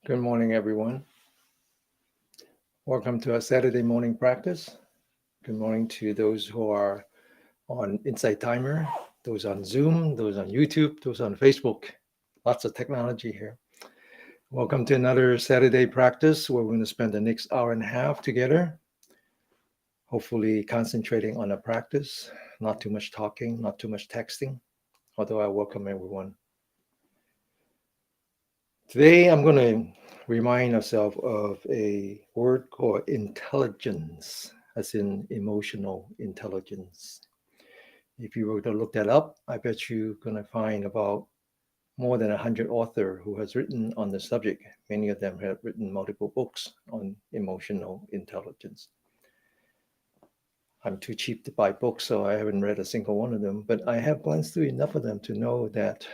Good morning, everyone. Welcome to our Saturday morning practice. Good morning to those who are on Insight Timer, those on Zoom, those on YouTube, those on Facebook. Lots of technology here. Welcome to another Saturday practice where we're going to spend the next hour and a half together, hopefully concentrating on a practice, not too much talking, not too much texting, although I welcome everyone. Today, I'm going to remind ourselves of a word called intelligence, as in emotional intelligence. If you were to look that up, I bet you're going to find about more than 100 authors who has written on the subject. Many of them have written multiple books on emotional intelligence. I'm too cheap to buy books, so I haven't read a single one of them, but I have glanced through enough of them to know that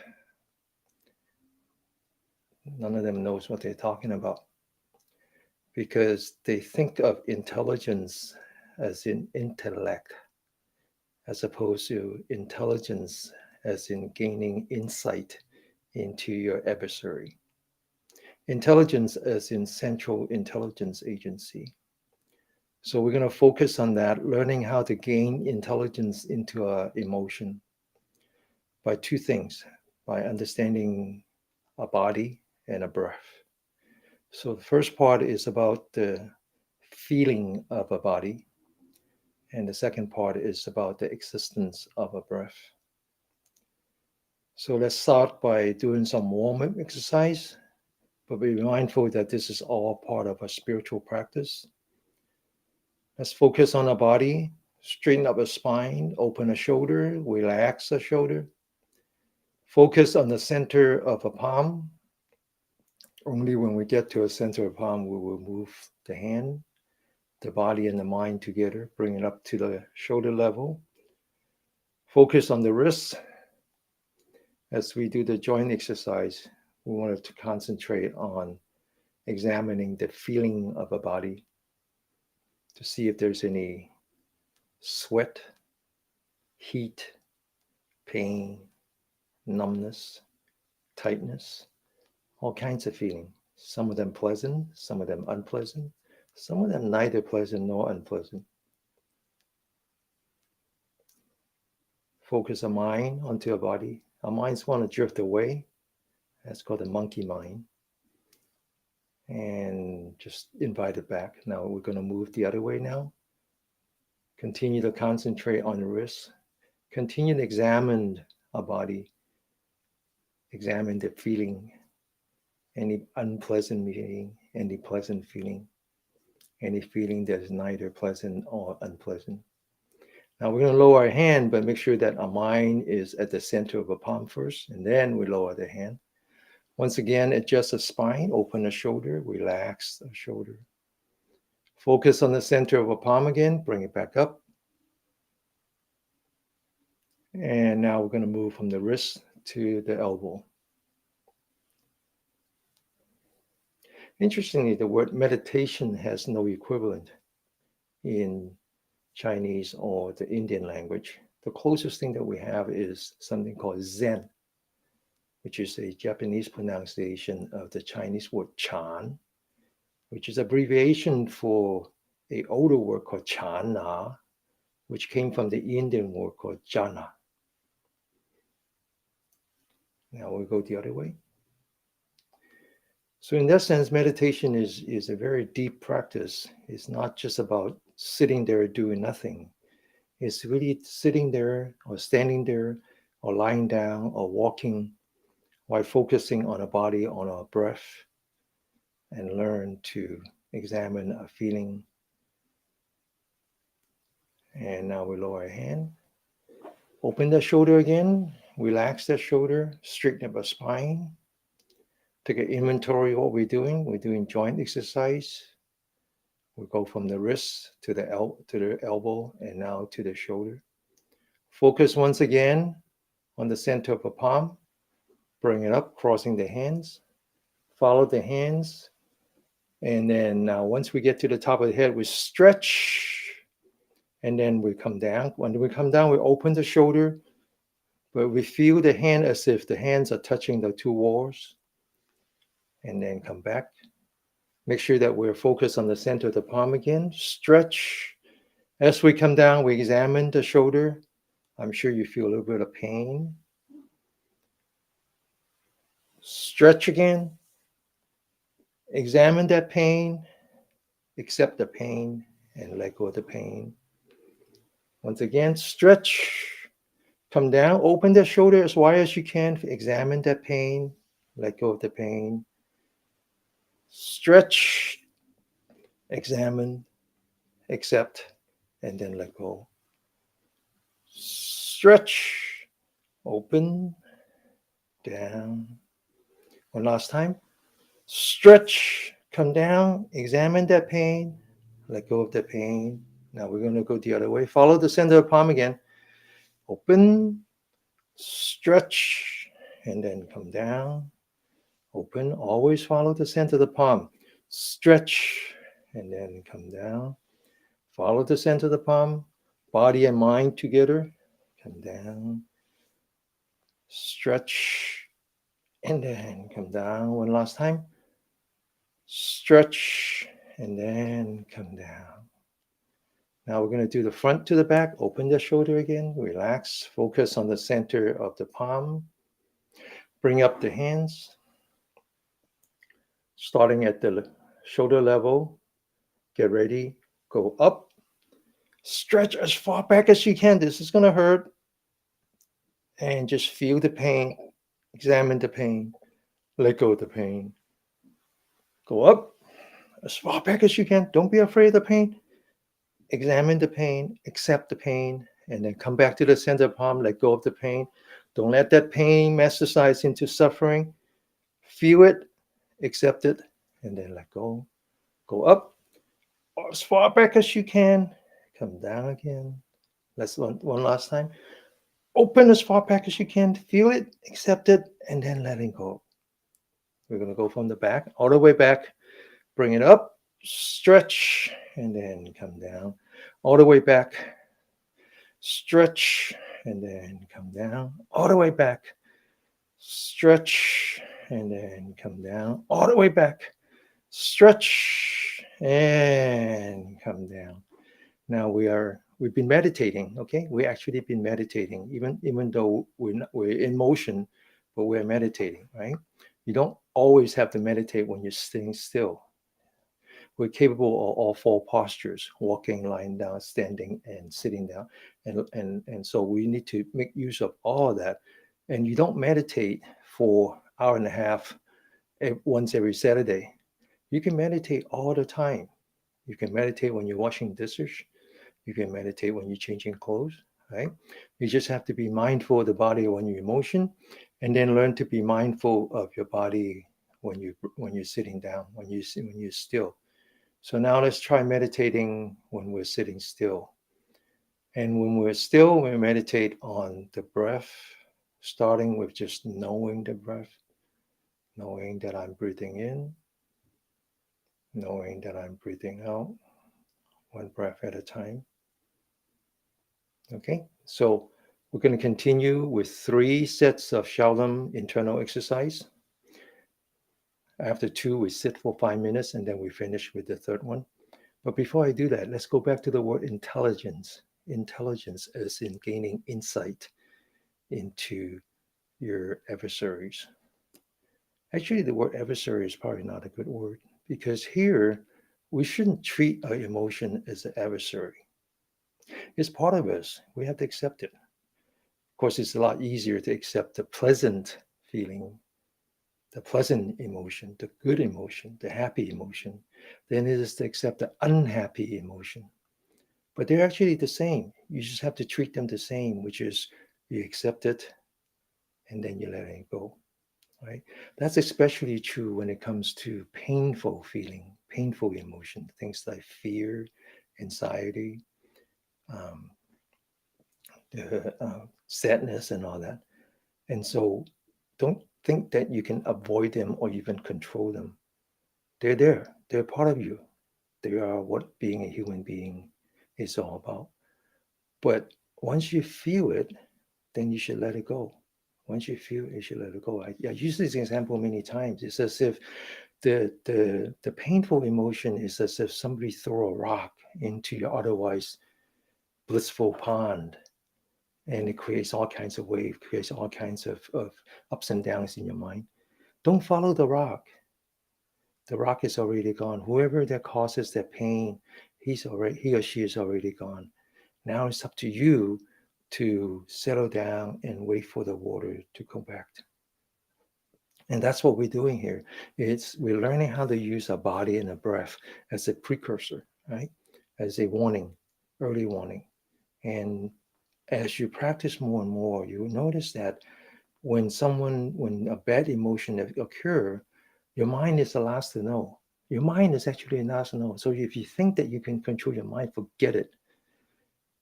none of them knows what they're talking about, because they think of intelligence as in intellect, as opposed to intelligence as in gaining insight into your adversary. Intelligence as in central intelligence agency. So we're going to focus on that, learning how to gain intelligence into our emotion by two things, by understanding a body and a breath. So the first part is about the feeling of a body, and the second part is about the existence of a breath. So let's start by doing some warm-up exercise, but be mindful that this is all part of a spiritual practice. Let's focus on the body, straighten up the spine, open the shoulder, relax the shoulder. Focus on the center of a palm. Only when we get to a center of palm, we will move the hand, the body and the mind together, bring it up to the shoulder level. Focus on the wrists. As we do the joint exercise, we wanted to concentrate on examining the feeling of a body to see if there's any sweat, heat, pain, numbness, tightness, all kinds of feeling. Some of them pleasant, some of them unpleasant, some of them neither pleasant nor unpleasant. Focus our mind onto our body. Our minds want to drift away. That's called the monkey mind. And just invite it back. Now we're going to move the other way now. Continue to concentrate on the wrist. Continue to examine our body. Examine the feeling. Any unpleasant feeling, any pleasant feeling, any feeling that is neither pleasant or unpleasant. Now we're going to lower our hand, but make sure that our mind is at the center of a palm first, and then we lower the hand. Once again, adjust the spine, open the shoulder, relax the shoulder. Focus on the center of a palm again, bring it back up. And now we're going to move from the wrist to the elbow. Interestingly, the word meditation has no equivalent in Chinese or the Indian language. The closest thing that we have is something called Zen, which is a Japanese pronunciation of the Chinese word Chan, which is abbreviation for an older word called Chana, which came from the Indian word called Jhana. Now we'll go the other way. So in that sense, meditation is a very deep practice. It's not just about sitting there doing nothing. It's really sitting there or standing there or lying down or walking while focusing on a body, on our breath, and learn to examine a feeling. And now we lower our hand. Open the shoulder again. Relax the shoulder. Straighten up our spine. Take an inventory of what we're doing. We're doing joint exercise. We go from the wrist to the elbow and now to the shoulder. Focus once again on the center of a palm. Bring it up, crossing the hands. Follow the hands. And then now once we get to the top of the head, we stretch. And then we come down. When we come down, we open the shoulder. But we feel the hand as if the hands are touching the two walls. And then come back. Make sure that we're focused on the center of the palm again. Stretch. As we come down, we examine the shoulder. I'm sure you feel a little bit of pain. Stretch again. Examine that pain. Accept the pain and let go of the pain. Once again, stretch. Come down. Open the shoulder as wide as you can. Examine that pain. Let go of the pain. Stretch. Examine. Accept. And then let go. Stretch. Open. Down. One last time. Stretch. Come down. Examine that pain. Let go of the pain. Now we're going to go the other way. Follow the center of the palm again. Open. Stretch. And then come down. Open. Always follow the center of the palm. Stretch. And then come down. Follow the center of the palm. Body and mind together. Come down. Stretch. And then come down. One last time. Stretch. And then come down. Now we're going to do the front to the back. Open the shoulder again. Relax. Focus on the center of the palm. Bring up the hands. Starting at the shoulder level. Get ready. Go up. Stretch as far back as you can. This is going to hurt. And just feel the pain. Examine the pain. Let go of the pain. Go up as far back as you can. Don't be afraid of the pain. Examine the pain, accept the pain, and then come back to the center of the palm, let go of the pain. Don't let that pain metastasize into suffering. Feel it, accept it, and then let go. Go up as far back as you can. Come down again. Let's one last time. Open as far back as you can. Feel it, accept it, and then letting go. We're going to go from the back, all the way back. Bring it up. Stretch and then come down all the way back. Stretch and then come down all the way back. Stretch and then come down all the way back. Stretch and come down. Now we've been meditating. Okay, we actually been meditating, even though we're in motion, but we're meditating, right? You don't always have to meditate when you're sitting still. We're capable of all four postures: walking, lying down, standing, and sitting down. And so we need to make use of all of that. And you don't meditate for an hour and a half once every Saturday. You can meditate all the time. You can meditate when you're washing dishes. You can meditate when you're changing clothes, right? You just have to be mindful of the body when you're in motion, and then learn to be mindful of your body when you're sitting down, when you're still. So now let's try meditating when we're sitting still. And when we're still, we meditate on the breath, starting with just knowing the breath, knowing that I'm breathing in, knowing that I'm breathing out, one breath at a time. Okay, so we're going to continue with 3 sets of Shaolin internal exercise. After 2, we sit for 5 minutes, and then we finish with the third one. But before I do that, let's go back to the word intelligence. Intelligence is in gaining insight into your adversaries. Actually, the word adversary is probably not a good word, because here we shouldn't treat our emotion as an adversary. It's part of us. We have to accept it. Of course, it's a lot easier to accept the pleasant feeling, the pleasant emotion, the good emotion, the happy emotion, than it is to accept the unhappy emotion. But they're actually the same. You just have to treat them the same, which is you accept it and then you let it go, right? That's especially true when it comes to painful feeling, painful emotion, things like fear, anxiety, sadness, and all that. And so don't think that you can avoid them or even control them. They're there. They're part of you. They are what being a human being is all about. But once you feel it, then you should let it go. Once you feel it, you should let it go. I use this example many times. It's as if the painful emotion is as if somebody throw a rock into your otherwise blissful pond, and it creates all kinds of waves, creates all kinds of ups and downs in your mind. Don't follow the rock. The rock is already gone. Whoever that causes that pain, he or she is already gone. Now it's up to you to settle down and wait for the water to come back. And that's what we're doing here. We're learning how to use our body and the breath as a precursor, right? As a warning, early warning. And as you practice more and more, you will notice that when a bad emotion occur, your mind is the last to know. Your mind is actually the last to know. So if you think that you can control your mind, forget it.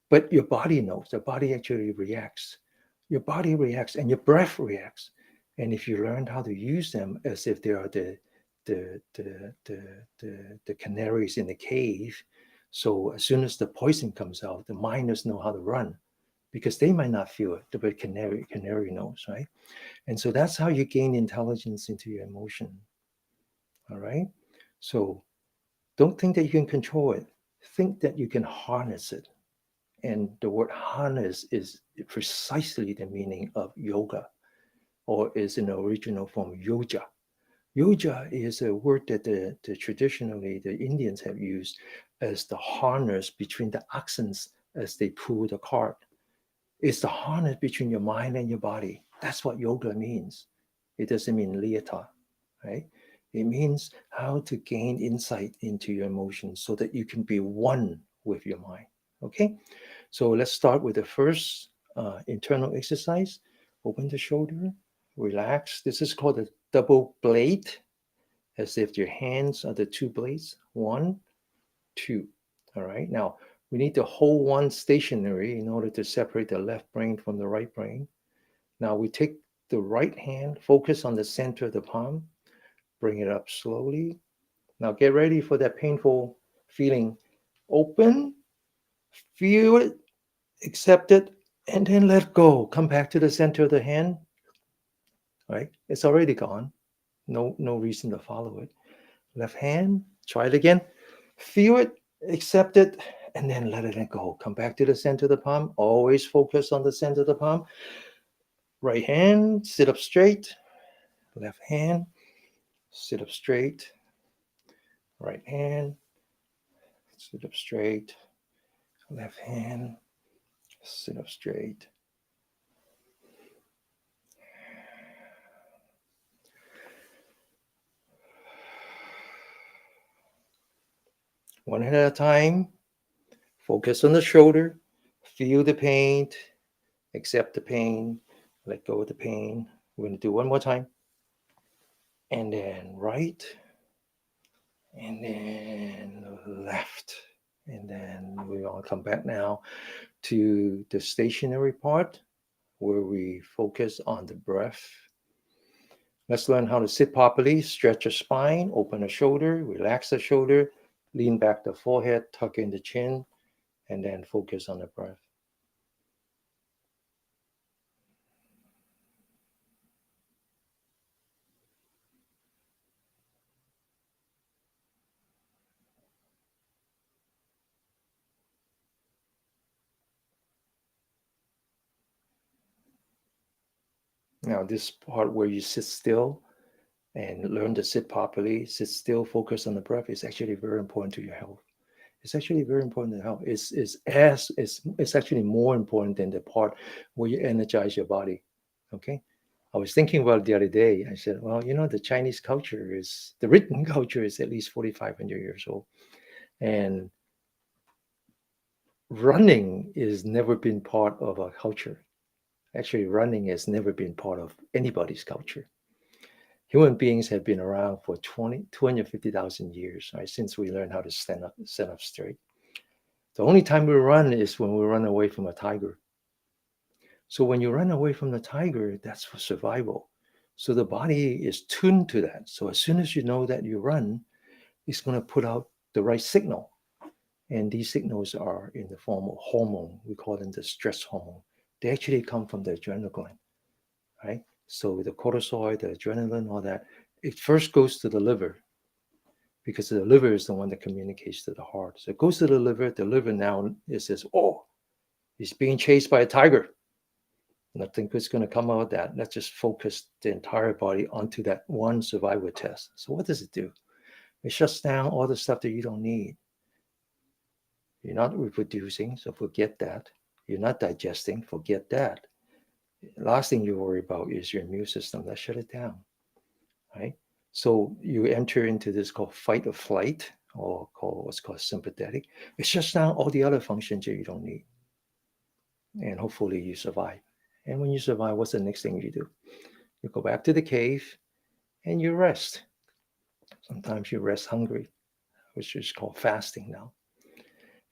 But your body knows. The body actually reacts. Your body reacts and your breath reacts. And if you learn how to use them as if they are the canaries in the cave, so as soon as the poison comes out, the miners know how to run because they might not feel it, but canary knows, right? And so that's how you gain intelligence into your emotion. All right. So don't think that you can control it. Think that you can harness it. And the word harness is precisely the meaning of yoga, or is in the original form yoja. Yoja is a word that traditionally the Indians have used as the harness between the oxens as they pull the cart. It's the harness between your mind and your body. That's what yoga means. It doesn't mean leotard, right? It means how to gain insight into your emotions so that you can be one with your mind. Okay, so let's start with the first internal exercise. Open the shoulder, relax. This is called a double blade, as if your hands are the two blades. One, two. All right, now we need to hold one stationary in order to separate the left brain from the right brain. Now we take the right hand, focus on the center of the palm, bring it up slowly. Now get ready for that painful feeling. Open, feel it, accept it, and then let go. Come back to the center of the hand. Right? It's already gone. No reason to follow it. Left hand, try it again. Feel it, accept it, and then let it go. Come back to the center of the palm. Always focus on the center of the palm. Right hand, sit up straight. Left hand, sit up straight. Right hand, sit up straight. Left hand, sit up straight. One hand at a time. Focus on the shoulder. Feel the pain. Accept the pain. Let go of the pain. We're going to do one more time. And then right. And then left. And then we're going to come back now to the stationary part where we focus on the breath. Let's learn how to sit properly. Stretch your spine, open the shoulder, relax the shoulder, lean back the forehead, tuck in the chin, and then focus on the breath. Now, this part where you sit still and learn to sit properly, sit still, focus on the breath is actually very important to your health. It's actually very important to health. It's actually more important than the part where you energize your body. Okay. I was thinking about it the other day. I said, well, the Chinese culture the written culture is at least 4,500 years old. And running has never been part of our culture. Actually, running has never been part of anybody's culture. Human beings have been around for 250,000 years, right? Since we learned how to stand up straight. The only time we run is when we run away from a tiger. So when you run away from the tiger, that's for survival. So the body is tuned to that. So as soon as you know that you run, it's going to put out the right signal. And these signals are in the form of hormone. We call them the stress hormone. They actually come from the adrenal gland, right? So the cortisol, the adrenaline, all that, it first goes to the liver. because the liver is the one that communicates to the heart. So it goes to the liver. The liver now it says, oh, he's being chased by a tiger. Nothing good's going to come out of that. Let's just focus the entire body onto that one survival test. So what does it do? It shuts down all the stuff that you don't need. You're not reproducing, so forget that. You're not digesting, forget that. Last thing you worry about is your immune system. Let's shut it down, right? So you enter into this called fight or flight, or called what's called sympathetic. It shuts down all the other functions that you don't need. And hopefully you survive. And when you survive, what's the next thing you do? You go back to the cave and you rest. Sometimes you rest hungry, which is called fasting now.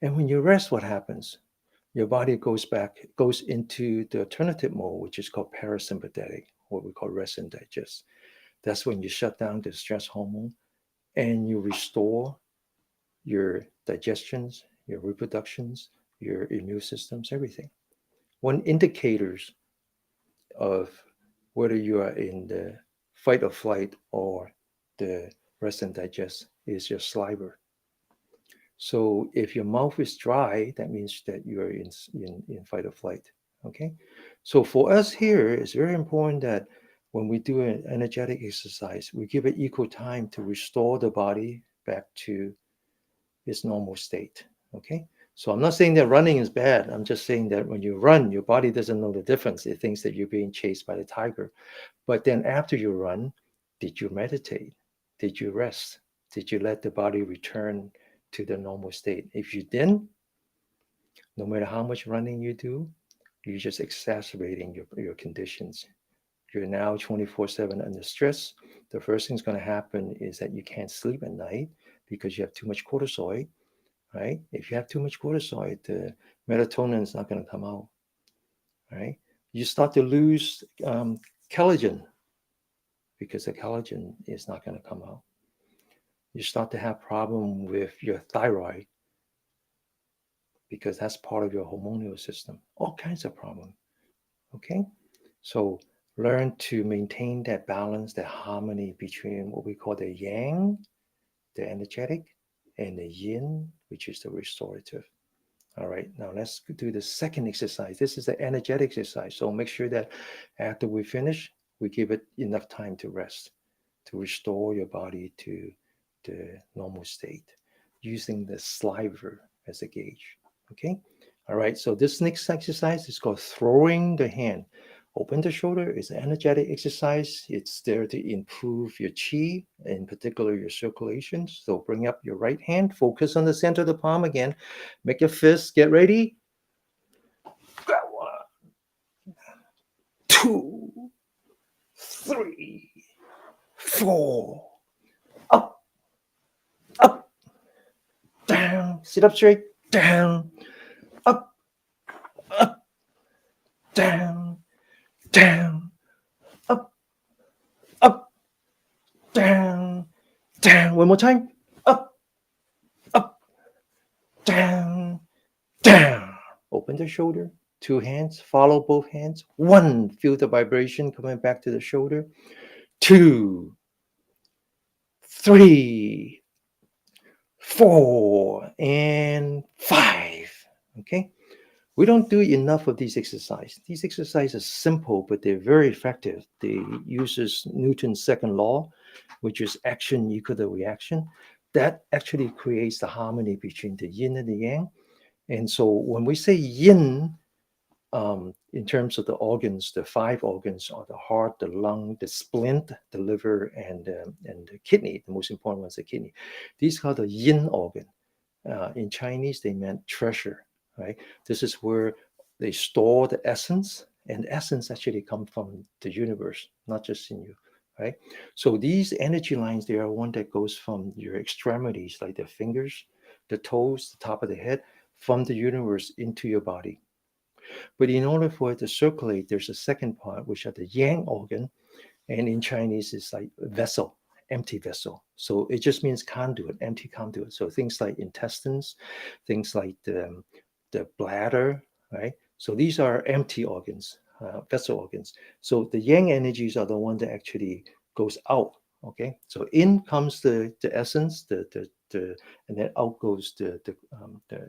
And when you rest, what happens? Your body goes into the alternative mode, which is called parasympathetic, what we call rest and digest. That's when you shut down the stress hormone and you restore your digestions, your reproductions, your immune systems, everything. One indicators of whether you are in the fight or flight or the rest and digest is your saliva. So if your mouth is dry, that means that you're in fight or flight. Okay. So for us here, it's very important that when we do an energetic exercise, we give it equal time to restore the body back to its normal state. Okay. So I'm not saying that running is bad. I'm just saying that when you run, your body doesn't know the difference. It thinks that you're being chased by the tiger. But then after you run, did you meditate? Did you rest? Did you let the body return to the normal state? If you didn't, no matter how much running you do, you're just exacerbating your conditions. You're now 24/7 under stress. The first thing's going to happen is that you can't sleep at night because you have too much cortisol, right? If you have too much cortisol, the melatonin is not going to come out, right? You start to lose collagen because the collagen is not going to come out. You start to have problem with your thyroid because that's part of your hormonal system. All kinds of problems. Okay, so learn to maintain that balance, that harmony between what we call the yang, the energetic, and the yin, which is the restorative. All right, now let's do the second exercise. This is the energetic exercise. So make sure that after we finish, we give it enough time to rest, to restore your body to the normal state using the saliva as a gauge. Okay. All right. So this next exercise is called throwing the hand. Open the shoulder is an energetic exercise. It's there to improve your chi, in particular your circulation. So bring up your right hand, focus on the center of the palm again. Make your fist, get ready. 1, 2, 3, 4. Up, up, down. Sit up straight, down, up, up, down, down, up, up, down, down. One more time. Up, up, down, down. Open the shoulder. 2 hands. Follow both hands. 1. Feel the vibration coming back to the shoulder. 2, 3, 4, and 5. Okay. We don't do enough of these exercises. These exercises are simple, but they're very effective. They uses Newton's second law, which is action equal to reaction. That actually creates the harmony between the yin and the yang. And so when we say yin, in terms of the organs, the 5 organs are the heart, the lung, the splint, the liver, and the kidney. The most important one is the kidney. These are the yin organ. In Chinese, they meant treasure, right? This is where they store the essence, and essence actually come from the universe, not just in you, right? So these energy lines, they are one that goes from your extremities, like the fingers, the toes, the top of the head, from the universe into your body. But in order for it to circulate, there's a second part, which are the yang organ, and in Chinese, it's like vessel, empty vessel. So it just means conduit, empty conduit. So things like intestines, things like the bladder, right? So these are empty organs, vessel organs. So the yang energies are the one that actually goes out Okay, so in comes the essence, and then out goes the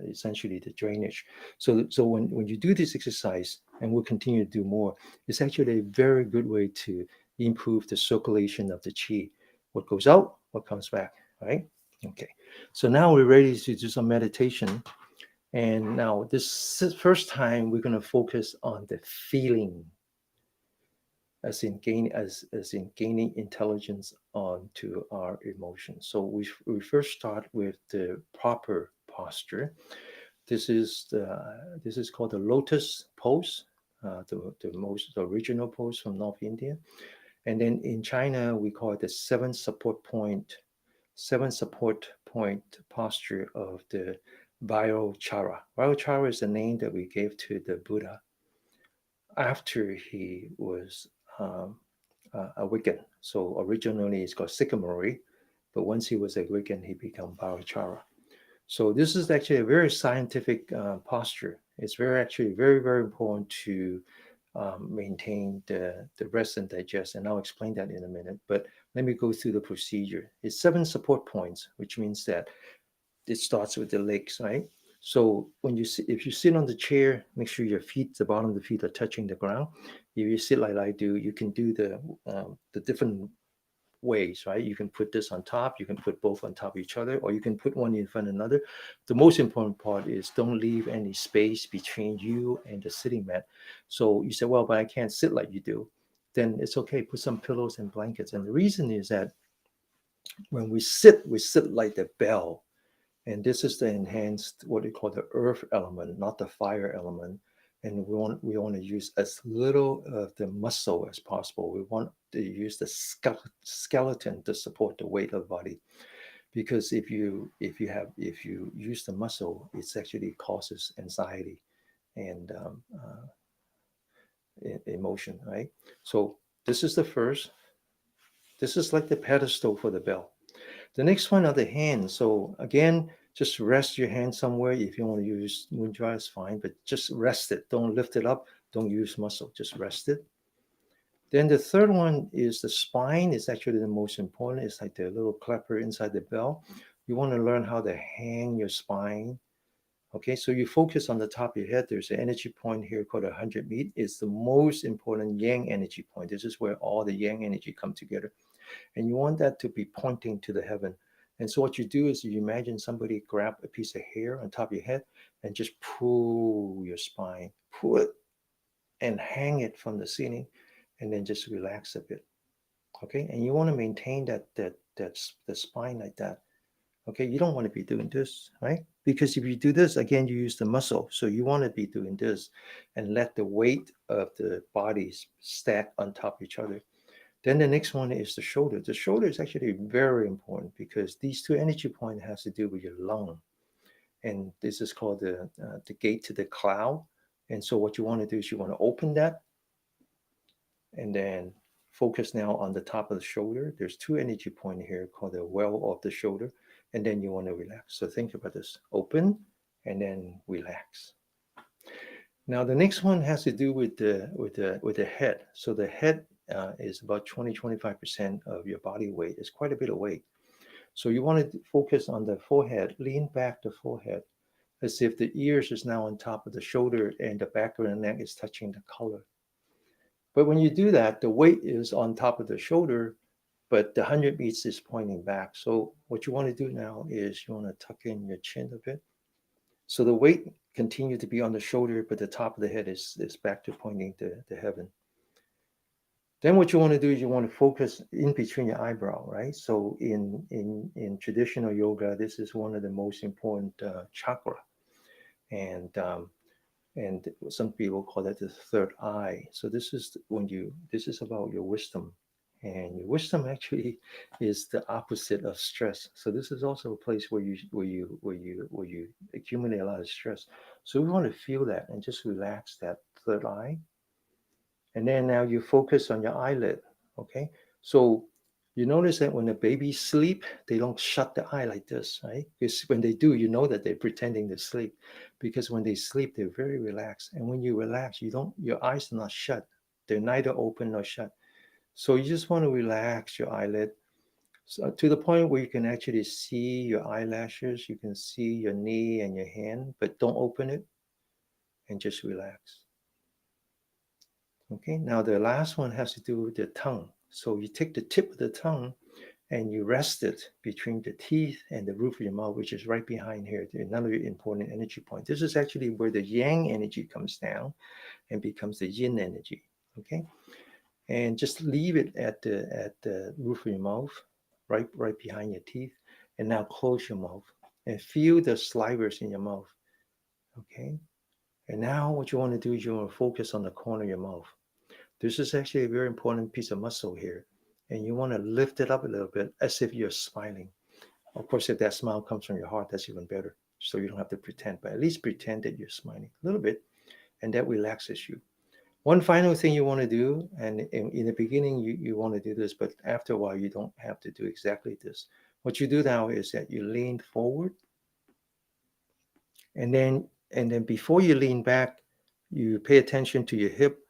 essentially the drainage. So when you do this exercise, and we'll continue to do more, it's actually a very good way to improve the circulation of the chi. What goes out, what comes back, right? Okay, so now we're ready to do some meditation. And now this first time we're going to focus on the feeling, as in gaining intelligence onto our emotions. So we first start with the proper posture. This is called the lotus pose, the original pose from North India. And then in China we call it the seven support point posture of the Vairochara. Vairochara is the name that we gave to the Buddha after he was awakened. So originally it's called Sikamori, but once he was awakened, he became Vairochara. So this is actually a very scientific posture. It's actually very, very important to maintain the rest and digest. And I'll explain that in a minute. But let me go through the procedure. It's 7 support points, which means that it starts with the legs, right? So if you sit on the chair, make sure your feet, the bottom of the feet are touching the ground. If you sit like I do, you can do the different ways, right? You can put this on top, you can put both on top of each other, or you can put one in front of another. The most important part is don't leave any space between you and the sitting mat. So you say, well, but I can't sit like you do. Then it's okay, put some pillows and blankets. And the reason is that when we sit like the bell. And this is the enhanced, what we call the earth element, not the fire element. And we want to use as little of the muscle as possible. We want to use the skeleton to support the weight of the body. Because if you use the muscle, it actually causes anxiety and emotion, right? So this is the first. This is like the pedestal for the bell. The next one are the hands. So again, just rest your hand somewhere. If you want to use mudra, it's fine, but just rest it. Don't lift it up. Don't use muscle. Just rest it. Then the third one is the spine. Is actually the most important. It's like the little clapper inside the bell. You want to learn how to hang your spine. Okay, so you focus on the top of your head. There's an energy point here called 100 meat. It's the most important yang energy point. This is where all the yang energy come together. And you want that to be pointing to the heaven. And so what you do is you imagine somebody grab a piece of hair on top of your head and just pull your spine, pull it and hang it from the ceiling, and then just relax a bit. Okay, and you want to maintain that's the spine like that. Okay, you don't want to be doing this, right? Because if you do this again, you use the muscle. So you want to be doing this and let the weight of the bodies stack on top of each other. Then the next one is the shoulder. The shoulder is actually very important because these two energy points has to do with your lung, and this is called the gate to the cloud. And so what you want to do is you want to open that, and then focus now on the top of the shoulder. There's two energy points here called the well of the shoulder, and then you want to relax. So think about this: open, and then relax. Now the next one has to do with the head. So the head is about 20-25% of your body weight. It's quite a bit of weight. So you want to focus on the forehead, lean back the forehead as if the ears is now on top of the shoulder and the back of the neck is touching the collar. But when you do that, the weight is on top of the shoulder, but the 100 beats is pointing back. So what you want to do now is you want to tuck in your chin a bit. So the weight continue to be on the shoulder, but the top of the head is back to pointing to heaven. Then what you want to do is you want to focus in between your eyebrow, right? So in traditional yoga, this is one of the most important chakra, and and some people call that the third eye. So this is about your wisdom, and your wisdom actually is the opposite of stress. So this is also a place where you accumulate a lot of stress. So we want to feel that and just relax that third eye. And then now you focus on your eyelid. Okay, so you notice that when the babies sleep, they don't shut the eye like this, right? Because when they do, you know that they're pretending to sleep. Because when they sleep, they're very relaxed. And when you relax, your eyes are not shut. They're neither open nor shut. So you just want to relax your eyelid. So to the point where you can actually see your eyelashes, you can see your knee and your hand, but don't open it and just relax. Okay, now the last one has to do with the tongue. So you take the tip of the tongue and you rest it between the teeth and the roof of your mouth, which is right behind here, another important energy point. This is actually where the yang energy comes down and becomes the yin energy. Okay, and just leave it at the roof of your mouth, right behind your teeth, and now close your mouth and feel the slivers in your mouth. Okay, and now what you want to do is you want to focus on the corner of your mouth. This is actually a very important piece of muscle here, and you want to lift it up a little bit as if you're smiling. Of course, if that smile comes from your heart, that's even better. So you don't have to pretend, but at least pretend that you're smiling a little bit, and that relaxes you. One final thing you want to do, and in the beginning you want to do this, but after a while you don't have to do exactly this. What you do now is that you lean forward, and then before you lean back, you pay attention to your hip,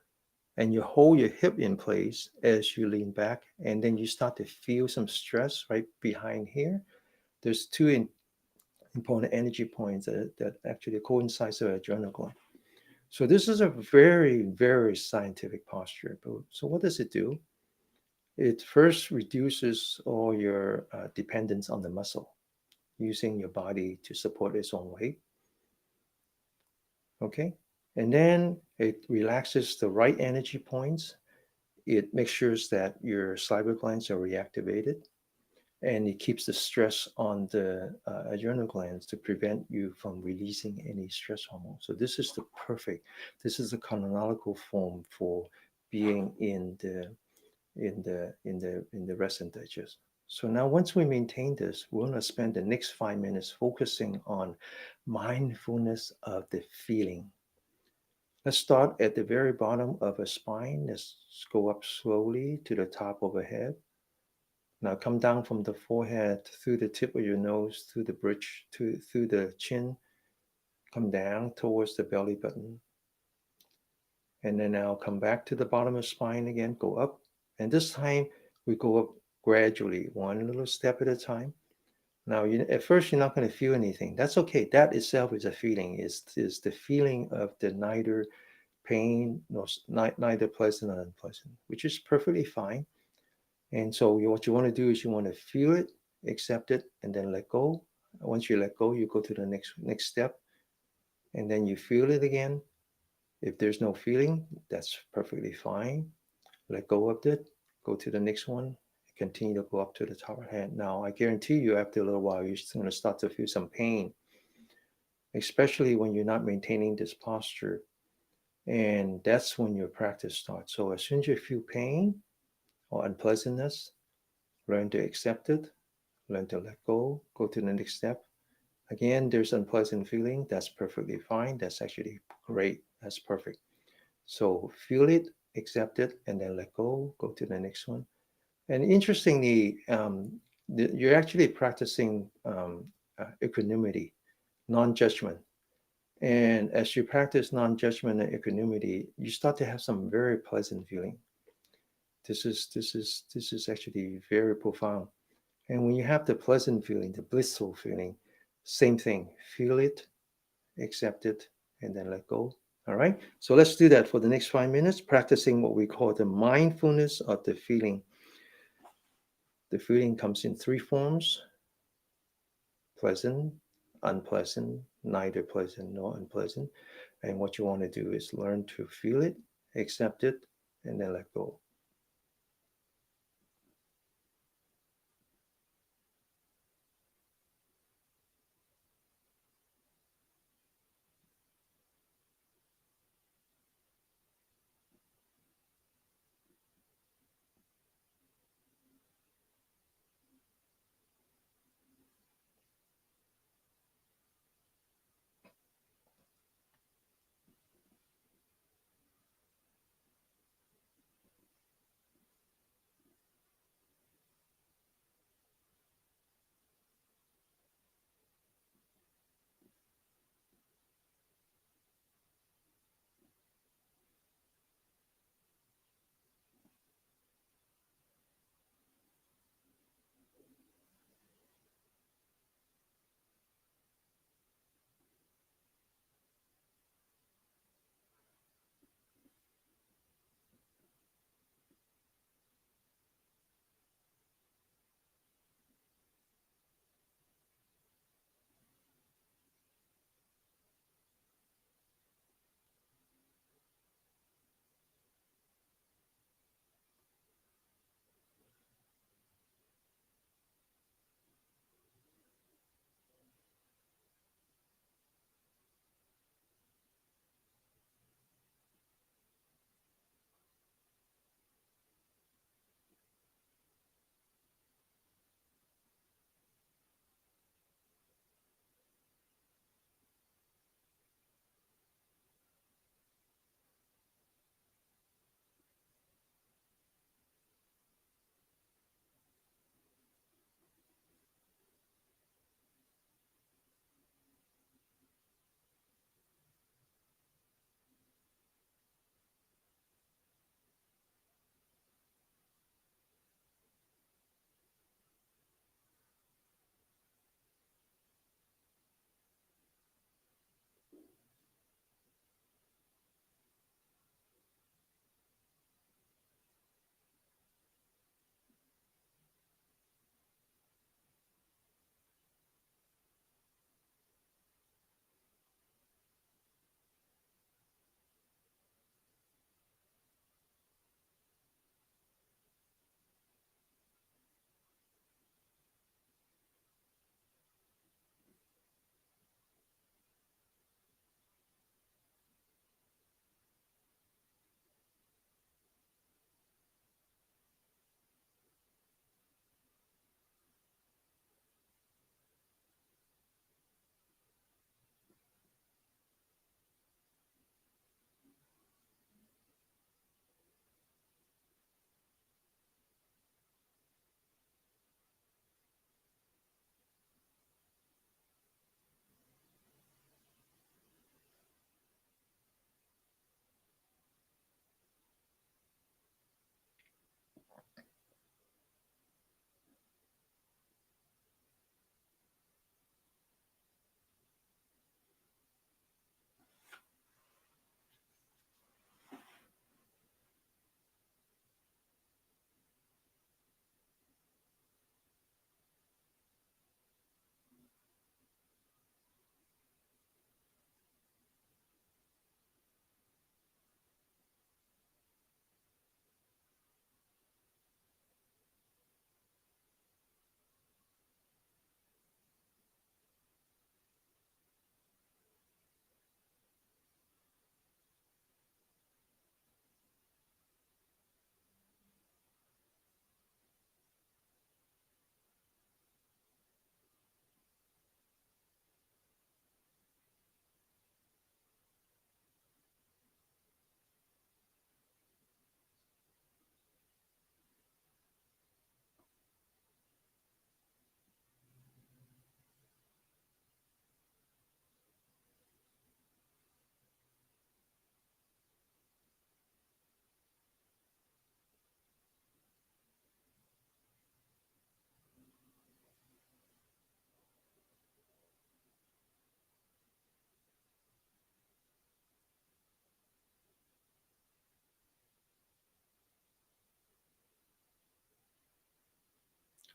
and you hold your hip in place as you lean back, and then you start to feel some stress right behind here. There's two important energy points that actually coincides with adrenal gland. So this is a very, very scientific posture. So what does it do? It first reduces all your dependence on the muscle, using your body to support its own weight. Okay. And then it relaxes the right energy points. It makes sure that your salivary glands are reactivated, and it keeps the stress on the adrenal glands to prevent you from releasing any stress hormone. So this is a chronological form for being in the rest and digest. So now once we maintain this, we're going to spend the next 5 minutes focusing on mindfulness of the feeling. Let's start at the very bottom of a spine. Let's go up slowly to the top of a head. Now come down from the forehead through the tip of your nose, through the bridge, through the chin. Come down towards the belly button. And then now come back to the bottom of the spine again, go up. And this time we go up gradually, one little step at a time. Now, at first, you're not going to feel anything. That's okay. That itself is a feeling. Is the feeling of the neither pain, nor neither pleasant nor unpleasant, which is perfectly fine. And so what you want to do is you want to feel it, accept it, and then let go. Once you let go, you go to the next step, and then you feel it again. If there's no feeling, that's perfectly fine. Let go of it. Go to the next one. Continue to go up to the top of the head. Now, I guarantee you, after a little while, you're going to start to feel some pain, especially when you're not maintaining this posture. And that's when your practice starts. So as soon as you feel pain or unpleasantness, learn to accept it, learn to let go, go to the next step. Again, there's unpleasant feeling. That's perfectly fine. That's actually great. That's perfect. So feel it, accept it, and then let go, go to the next one. And interestingly, you're actually practicing equanimity, non-judgment. And as you practice non-judgment and equanimity, you start to have some very pleasant feeling. This is actually very profound. And when you have the pleasant feeling, the blissful feeling, same thing. Feel it, accept it, and then let go. All right. So let's do that for the next 5 minutes, practicing what we call the mindfulness of the feeling. The feeling comes in three forms: pleasant, unpleasant, neither pleasant nor unpleasant. And what you want to do is learn to feel it, accept it, and then let go.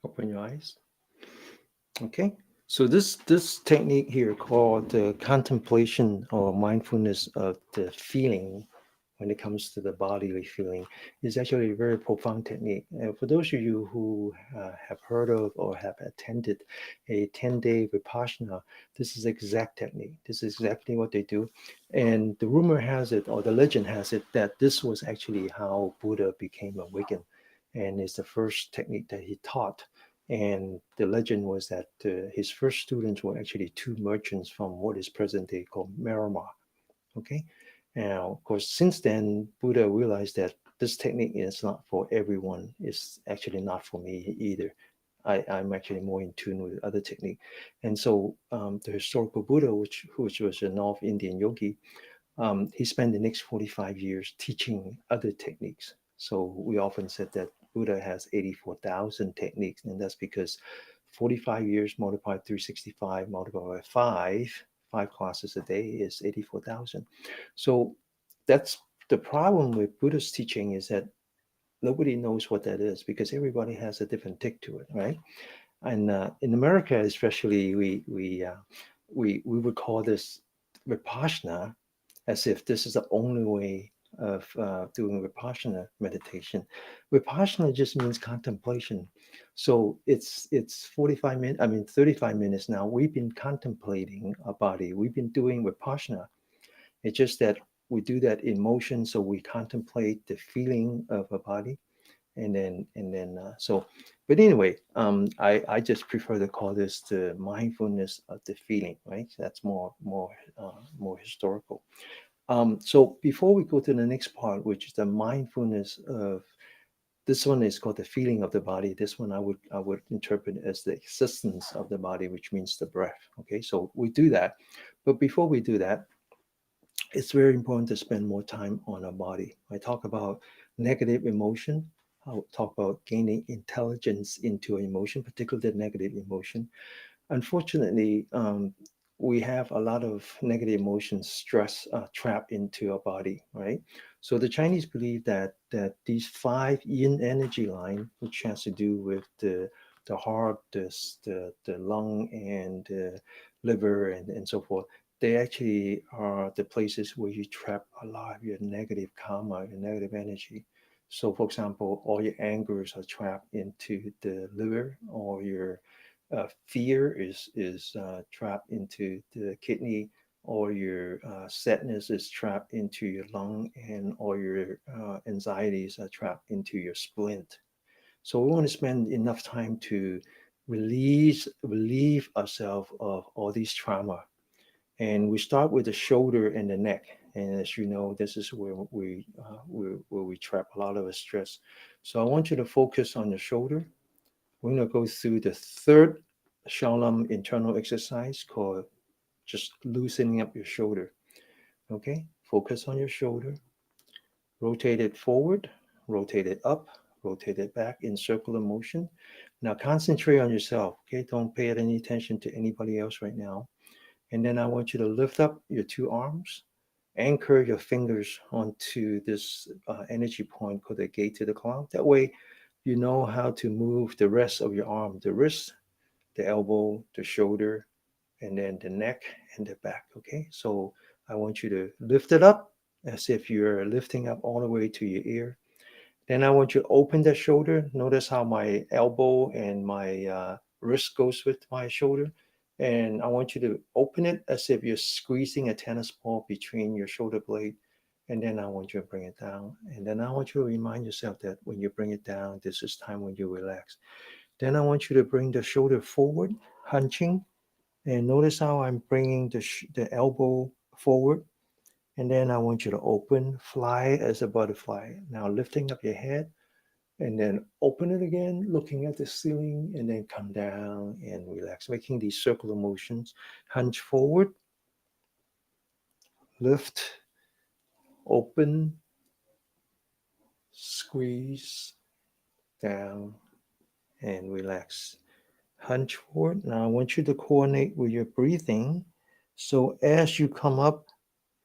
Open your eyes. Okay. So this technique here called the contemplation or mindfulness of the feeling when it comes to the bodily feeling is actually a very profound technique. And for those of you who have heard of or have attended a 10-day Vipassana, this is exact technique. This is exactly what they do. And the rumor has it, or the legend has it, that this was actually how Buddha became awakened. And it's the first technique that he taught. And the legend was that his first students were actually two merchants from what is present day called Myanmar. Okay. Now, of course, since then, Buddha realized that this technique is not for everyone. It's actually not for me either. I'm actually more in tune with other technique. And so the historical Buddha, which was a North Indian yogi, he spent the next 45 years teaching other techniques. So we often said that Buddha has 84,000 techniques, and that's because 45 years multiplied 365 multiplied by five classes a day is 84,000. So that's the problem with Buddha's teaching is that nobody knows what that is because everybody has a different take to it, right? And in America, especially, we would call this vipassana as if this is the only way of doing vipassana meditation. Vipassana just means contemplation. So it's 45 minutes, I mean 35 minutes now. We've been contemplating a body. We've been doing vipassana. It's just that we do that in motion, so we contemplate the feeling of a body and then but anyway I just prefer to call this the mindfulness of the feeling, right? That's more historical. So before we go to the next part, which is the mindfulness of, this one is called the feeling of the body. This one I would interpret as the existence of the body, which means the breath. Okay, so we do that, but before we do that, it's very important to spend more time on our body. I talk about negative emotion. I'll talk about gaining intelligence into emotion, particularly the negative emotion. Unfortunately, we have a lot of negative emotions, stress trapped into our body, right? So the Chinese believe that these five yin energy line, which has to do with the heart, the lung, and the liver, and so forth, they actually are the places where you trap a lot of your negative karma, your negative energy. So, for example, all your angers are trapped into the liver, or your fear is trapped into the kidney, or your sadness is trapped into your lung, and or your anxieties are trapped into your splint. So we want to spend enough time to relieve ourselves of all these trauma. And we start with the shoulder and the neck. And as you know, this is where we trap a lot of the stress. So I want you to focus on the shoulder. We're going to go through the third Shaolin internal exercise called just loosening up your shoulder. Okay, focus on your shoulder, rotate it forward, rotate it up, rotate it back in circular motion. Now concentrate on yourself. Okay, don't pay any attention to anybody else right now. And then I want you to lift up your two arms, anchor your fingers onto this energy point called the gate to the cloud. That way, you know how to move the rest of your arm, the wrist, the elbow, the shoulder, and then the neck and the back. Okay, so I want you to lift it up as if you're lifting up all the way to your ear. Then I want you to open the shoulder. Notice how my elbow and my wrist goes with my shoulder. And I want you to open it as if you're squeezing a tennis ball between your shoulder blade. And then I want you to bring it down. And then I want you to remind yourself that when you bring it down, this is time when you relax. Then I want you to bring the shoulder forward, hunching. And notice how I'm bringing the elbow forward. And then I want you to open, fly as a butterfly. Now lifting up your head and then open it again, looking at the ceiling, and then come down and relax, making these circular motions. Hunch forward, lift, open, squeeze, down, and relax. Hunch forward. Now I want you to coordinate with your breathing. So as you come up,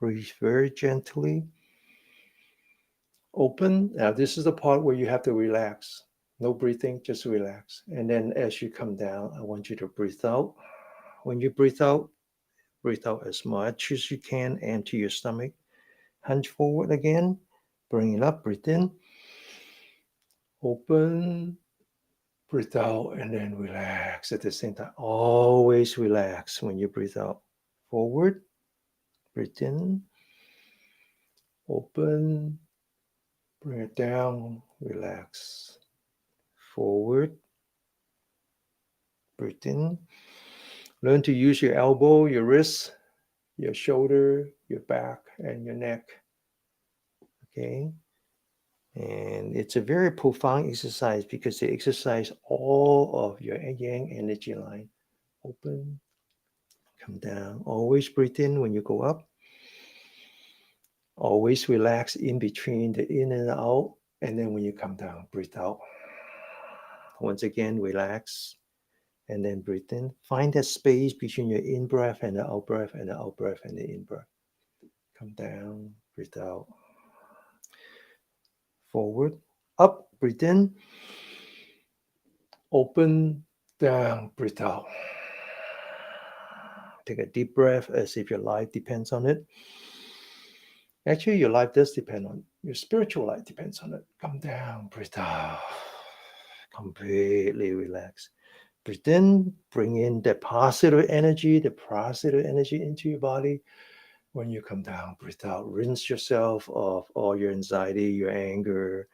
breathe very gently. Open. Now this is the part where you have to relax. No breathing, just relax. And then as you come down, I want you to breathe out. When you breathe out as much as you can, empty your stomach. Hunch forward again. Bring it up, breathe in. Open, breathe out, and then relax at the same time. Always relax when you breathe out. Forward, breathe in. Open, bring it down, relax. Forward, breathe in. Learn to use your elbow, your wrist, your shoulder, your back, and your neck. Okay? And it's a very profound exercise because they exercise all of your yang energy line. Open, come down. Always breathe in when you go up. Always relax in between the in and out. And then when you come down, breathe out. Once again, relax. And then breathe in. Find that space between your in breath and the out breath and the out breath and the in breath. Come down, breathe out. Forward, up, breathe in. Open, down, breathe out. Take a deep breath as if your life depends on it. Actually, your life does depend on it. Your spiritual life depends on it. Come down, breathe out. Completely relax. Breathe in, bring in the positive energy into your body. When you come down, breathe out. Rinse yourself of all your anxiety, your anger,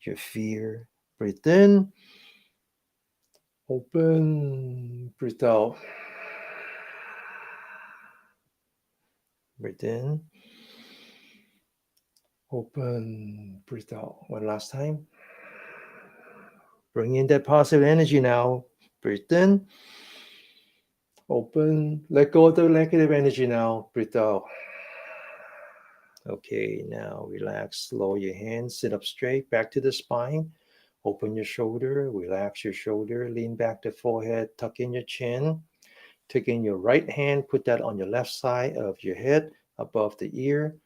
your fear. Breathe in, open, breathe out. Breathe in, open, breathe out. One last time. Bring in that positive energy now. Breathe in, open, let go of the negative energy now. Breathe out. Okay, now relax, lower your hands, sit up straight, back to the spine. Open your shoulder, relax your shoulder, lean back the forehead, tuck in your chin. Take in your right hand, put that on your left side of your head, above the ear.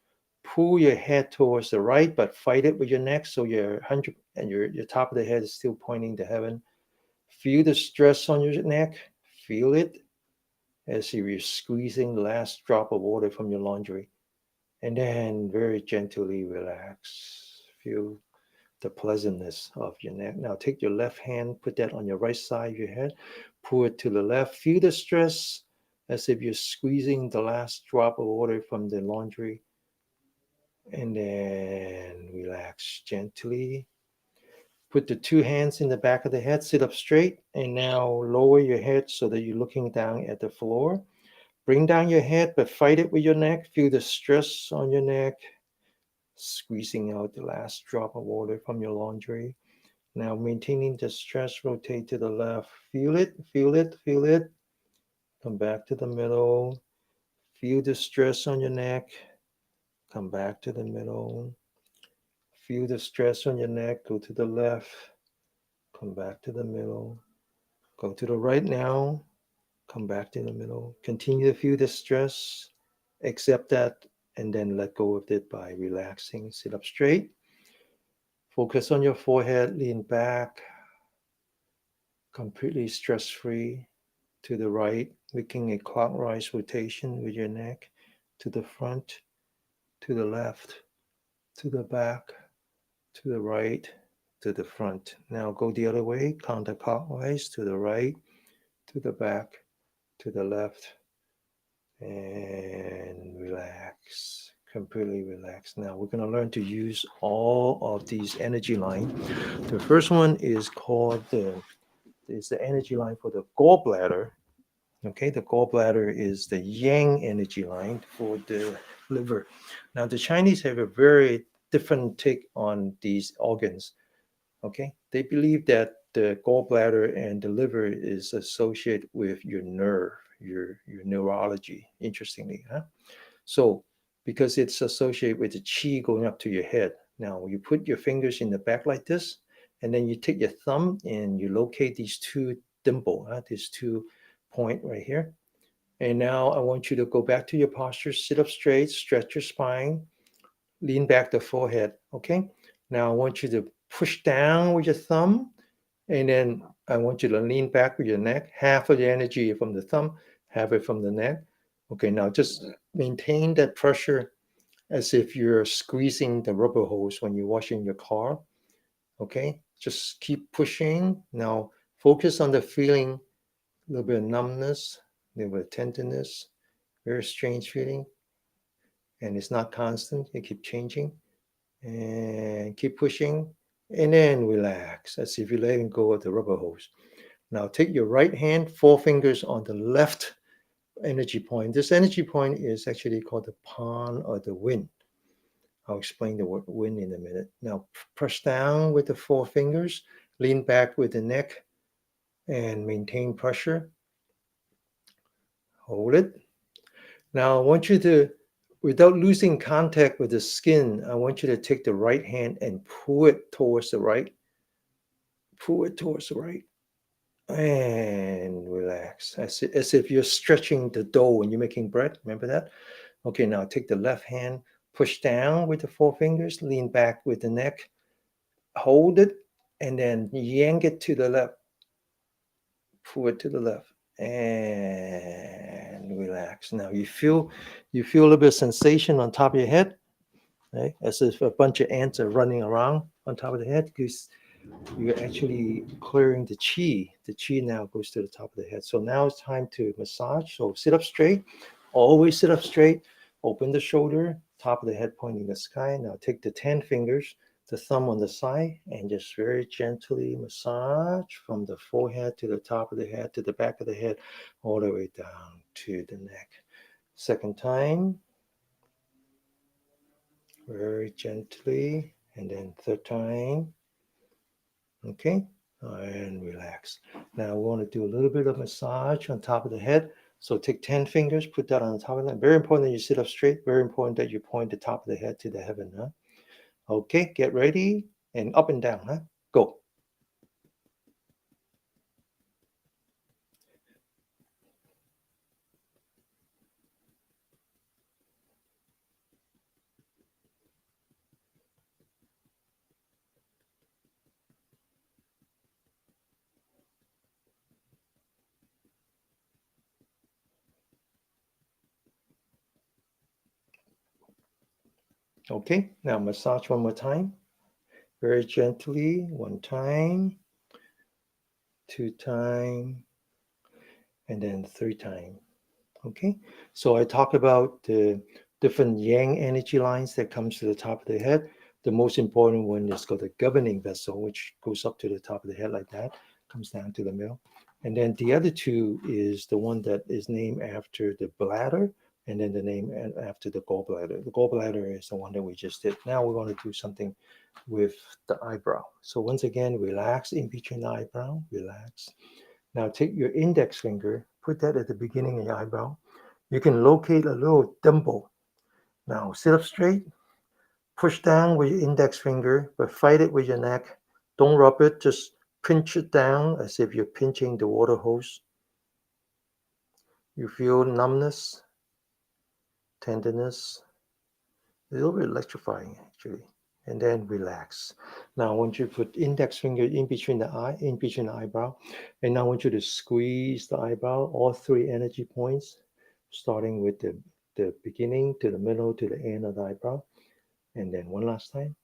Pull your head towards the right, but fight it with your neck so your 100 and your top of the head is still pointing to heaven. Feel the stress on your neck. Feel it as if you're squeezing the last drop of water from your laundry. And then very gently relax. Feel the pleasantness of your neck. Now take your left hand, put that on your right side of your head, pull it to the left. Feel the stress as if you're squeezing the last drop of water from the laundry. And then relax gently. Put the two hands in the back of the head, sit up straight, and now lower your head so that you're looking down at the floor. Bring down your head, but fight it with your neck. Feel the stress on your neck, squeezing out the last drop of water from your laundry. Now maintaining the stress, rotate to the left. Feel it, feel it, feel it. Come back to the middle. Feel the stress on your neck. Come back to the middle. Feel the stress on your neck. Go to the left. Come back to the middle. Go to the right now. Come back to the middle. Continue to feel the stress. Accept that and then let go of it by relaxing. Sit up straight. Focus on your forehead. Lean back. Completely stress free. To the right, making a clockwise rotation with your neck. To the front. To the left. To the back. To the right. To the front. Now go the other way, counterclockwise, to the right, to the back, to the left, and relax. Completely relax. Now we're going to learn to use all of these energy lines. The first one is called the energy line for the gallbladder. Okay, the gallbladder is the yang energy line for the liver. Now the Chinese have a very different take on these organs. Okay, they believe that the gallbladder and the liver is associated with your nerve, your neurology. Interestingly, huh? So because it's associated with the chi going up to your head. Now you put your fingers in the back like this, and then you take your thumb and you locate these two dimple, these two point right here. And now I want you to go back to your posture, sit up straight, stretch your spine, lean back the forehead. Okay. Now I want you to push down with your thumb, and then I want you to lean back with your neck. Half of the energy from the thumb, half it from the neck. Okay, now just maintain that pressure as if you're squeezing the rubber hose when you're washing your car. Okay, just keep pushing. Now focus on the feeling, a little bit of numbness, a little bit of tenderness, very strange feeling. And it's not constant, it keep changing. And keep pushing. And then relax as if you're letting go of the rubber hose. Now take your right hand, 4 fingers on the left energy point. This energy point is actually called the pawn or the wind. I'll explain the word wind in a minute. Now press down with the 4 fingers, lean back with the neck, and maintain pressure. Hold it. Now I want you to, without losing contact with the skin, I want you to take the right hand and pull it towards the right. Pull it towards the right. And relax. As if you're stretching the dough when you're making bread. Remember that? Okay, now take the left hand, push down with the 4 fingers, lean back with the neck, hold it, and then yank it to the left. Pull it to the left. And relax. Now you feel a little bit of sensation on top of your head, right? As if a bunch of ants are running around on top of the head, because you're actually clearing the chi. The chi now goes to the top of the head. So now it's time to massage. So sit up straight. Always sit up straight. Open the shoulder, top of the head pointing the sky. Now take the 10 fingers, the thumb on the side, and just very gently massage from the forehead to the top of the head to the back of the head, all the way down to the neck. Second time, very gently, and then third time. Okay, and relax. Now we want to do a little bit of massage on top of the head. So take 10 fingers, put that on the top of that. Very important that you sit up straight. Very important that you point the top of the head to the heaven. Huh? Okay, get ready. And up and down. Huh? Go. Okay, now massage one more time. Very gently. 1 time, 2 time, and then 3 time. Okay, so I talk about the different yang energy lines that comes to the top of the head. The most important one is called the governing vessel, which goes up to the top of the head like that, comes down to the middle. And then the other 2 is the one that is named after the bladder, and then the name after the gallbladder. The gallbladder is the one that we just did. Now we're going to do something with the eyebrow. So once again, relax in between the eyebrow, relax. Now take your index finger, put that at the beginning of your eyebrow. You can locate a little dimple. Now sit up straight, push down with your index finger, but fight it with your neck. Don't rub it, just pinch it down as if you're pinching the water hose. You feel numbness, tenderness, a little bit electrifying actually. And then relax. Now I want you to put index finger in between the eye, in between the eyebrow. And now I want you to squeeze the eyebrow, all 3 energy points, starting with the beginning to the middle to the end of the eyebrow. And then one last time.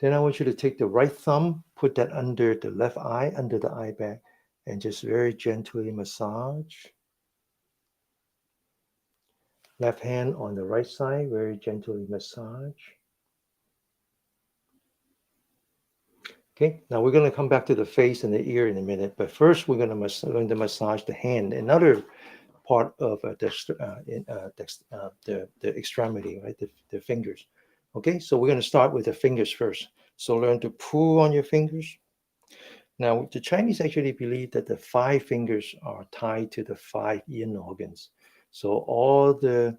Then I want you to take the right thumb, put that under the left eye, under the eye bag, and just very gently massage. Left hand on the right side, very gently massage. Okay, now we're going to come back to the face and the ear in a minute, but first we're going to massage the hand, another part of the extremity, right? The fingers. Okay, so we're going to start with the fingers first. So learn to pull on your fingers. Now, the Chinese actually believe that the 5 fingers are tied to the 5 yin organs. So all the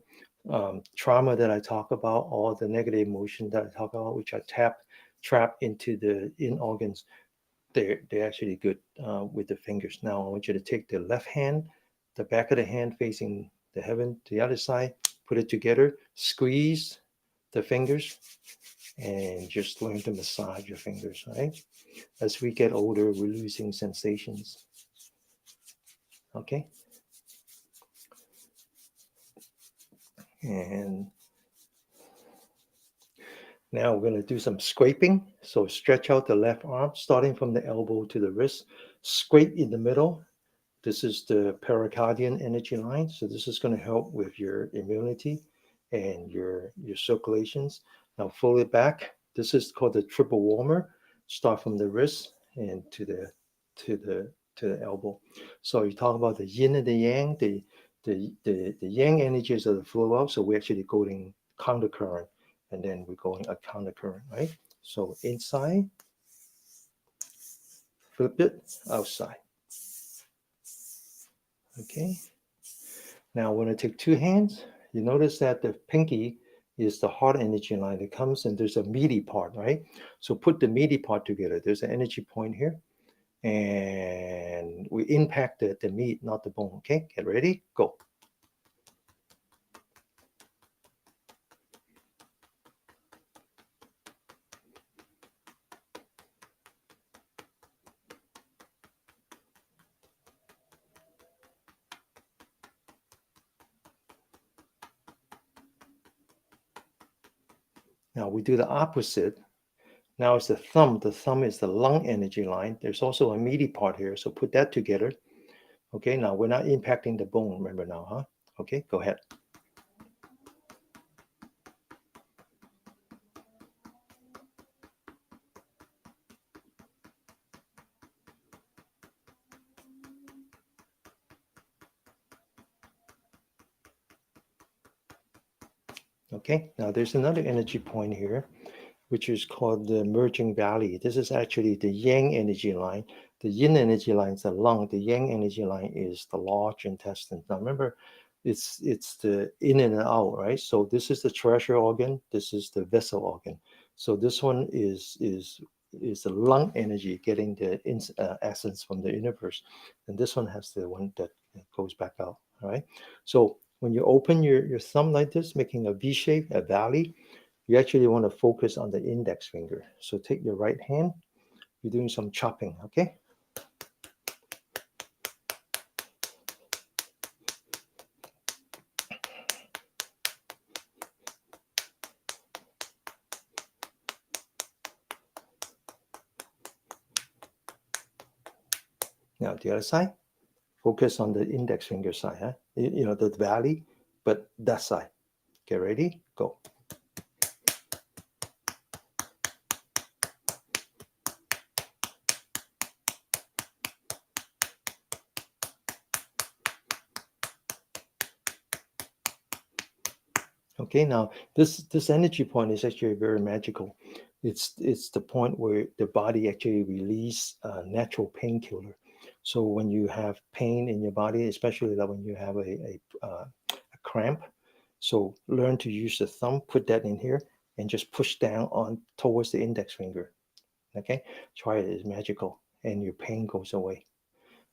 trauma that I talk about, all the negative emotion that I talk about, which are trapped into the yin organs, they're actually good with the fingers. Now, I want you to take the left hand, the back of the hand facing the heaven, the other side, put it together, squeeze the fingers, and just learn to massage your fingers, right? As we get older, we're losing sensations. Okay? And now we're going to do some scraping. So stretch out the left arm, starting from the elbow to the wrist. Scrape in the middle. This is the pericardian energy line. So this is going to help with your immunity and your circulations. Now fold it back. This is called the triple warmer. Start from the wrist and to the elbow. So you talk about the yin and the yang. The yang energies are the flow out. So we're actually going counter current, and then we're going a counter current, right? So inside, flip it, outside. Okay. Now, when I take two hands, you notice that the pinky is the heart energy line that comes, and there's a meaty part, right? So put the meaty part together. There's an energy point here, and we impact the meat, not the bone. Okay, get ready, go. Now we do the opposite. Now it's the thumb. The thumb is the lung energy line. There's also a meaty part here, so put that together. Okay, now we're not impacting the bone, remember now, huh? Okay, go ahead. Okay, now there's another energy point here, which is called the merging valley. This is actually the yang energy line. The yin energy line is the lung. The yang energy line is the large intestine. Now remember, it's the in and out, right? So this is the treasure organ. This is the vessel organ. So this one is the lung energy getting the essence from the universe, and this one has the one that goes back out. All right. So when you open your thumb like this, making a V shape, a valley, you actually want to focus on the index finger. So take your right hand, you're doing some chopping, okay? Now the other side, focus on the index finger side, huh? You know, the valley, but that side. Get ready, go. Okay, now this energy point is actually very magical. It's the point where the body actually release a natural painkiller. So when you have pain in your body, especially like when you have a cramp, so learn to use the thumb, put that in here, and just push down on towards the index finger. Okay, try it. It's magical, and your pain goes away.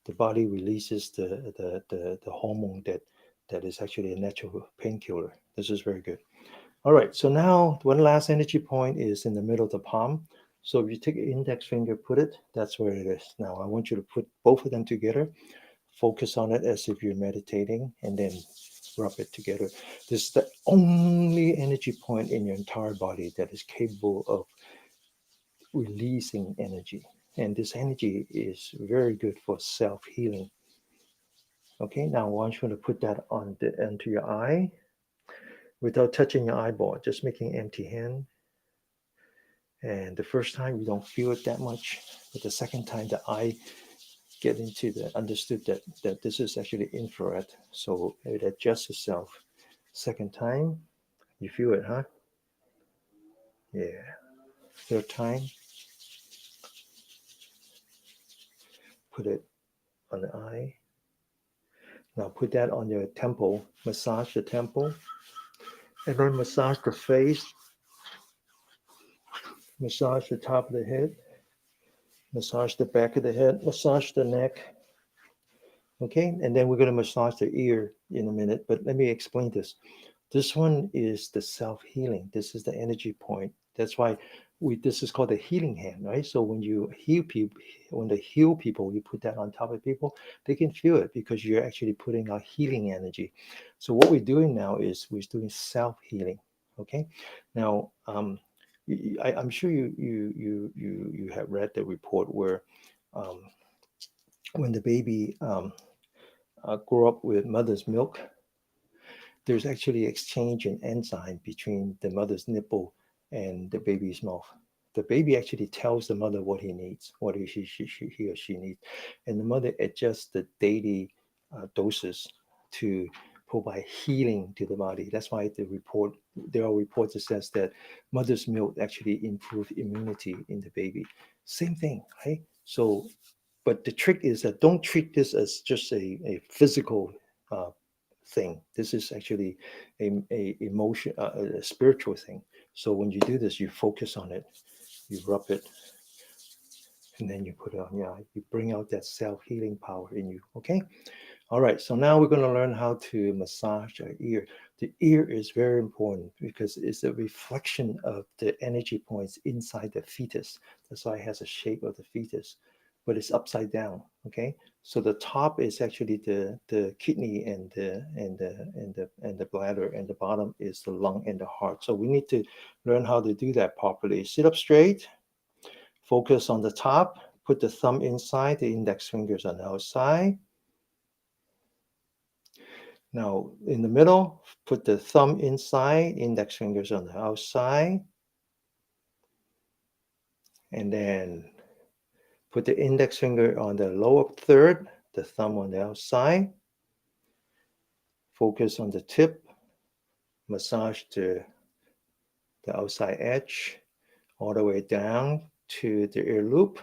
The body releases the hormone that is actually a natural painkiller. This is very good. All right, so now one last energy point is in the middle of the palm. So if you take your index finger, put it, that's where it is. Now I want you to put both of them together, focus on it as if you're meditating, and then rub it together. This is the only energy point in your entire body that is capable of releasing energy. And this energy is very good for self-healing. Okay, now I want you to put that onto your eye without touching your eyeball, just making empty hand. And the first time you don't feel it that much, but the second time the eye get into the understood that this is actually infrared, so it adjusts itself. Second time, you feel it, huh? Yeah. Third time, put it on the eye. Now put that on your temple, massage the temple, and then massage the face, massage the top of the head, massage the back of the head, massage the neck. Okay, and then we're going to massage the ear in a minute, but let me explain this. This one is the self-healing. This is the energy point That's why this is called the healing hand, right? So when you heal people, when they heal people, you put that on top of people, they can feel it because you're actually putting out healing energy. So what we're doing now is we're doing self-healing. Okay. Now, I'm sure you have read the report where um, when the baby grew up with mother's milk, there's actually exchange in enzyme between the mother's nipple and the baby's mouth. The baby actually tells the mother what he needs, what he or she needs, and the mother adjusts the daily doses to provide healing to the body. That's why there are reports that says that mother's milk actually improves immunity in the baby. Same thing, right? So, but the trick is that don't treat this as just a physical uh, thing. This is actually a emotion, a spiritual thing. So when you do this, you focus on it, you rub it, and then you put it on. Yeah, you bring out that self-healing power in you. Okay. All right, so now we're going to learn how to massage our ear. The ear is very important because it's a reflection of the energy points inside the fetus. That's why it has a shape of the fetus, but it's upside down. Okay, so the top is actually the kidney and the bladder, and the bottom is the lung and the heart. So we need to learn how to do that properly. Sit up straight, focus on the top, put the thumb inside, the index fingers on the outside. Now, in the middle, put the thumb inside, index fingers on the outside, and then put the index finger on the lower third, the thumb on the outside. Focus on the tip, massage the outside edge all the way down to the ear loop.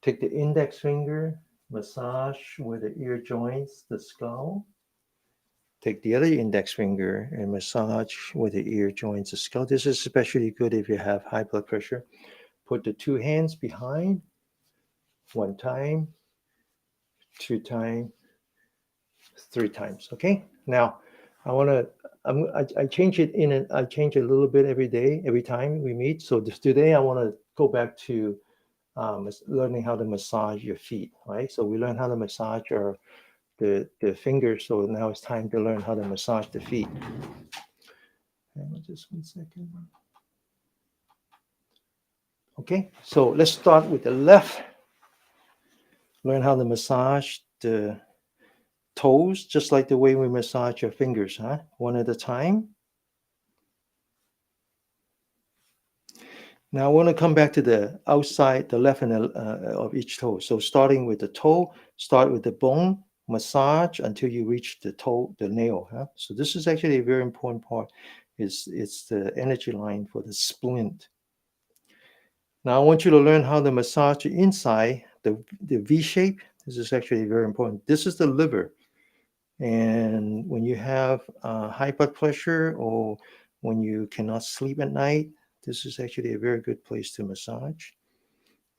Take the index finger, massage where the ear joins the skull. Take the other index finger and massage where the ear joins the skull. This is especially good if you have high blood pressure. Put the two hands behind, one time, two times, three times. Okay. Now, I change it in, and I change it a little bit every day, every time we meet. So today I want to go back to learning how to massage your feet. Right. So we learn how to massage the fingers. So now it's time to learn how to massage the feet. Hang on just 1 second. Okay. So let's start with the left. Learn how to massage the toes, just like the way we massage your fingers, huh? One at a time. Now I want to come back to the outside, the left and of each toe. So starting with the toe, start with the bone, massage until you reach the toe, the nail. Huh? So this is actually a very important part. It's the energy line for the splint. Now I want you to learn how to massage the inside, the V shape. This is actually very important. This is the liver. And when you have high blood pressure or when you cannot sleep at night, this is actually a very good place to massage.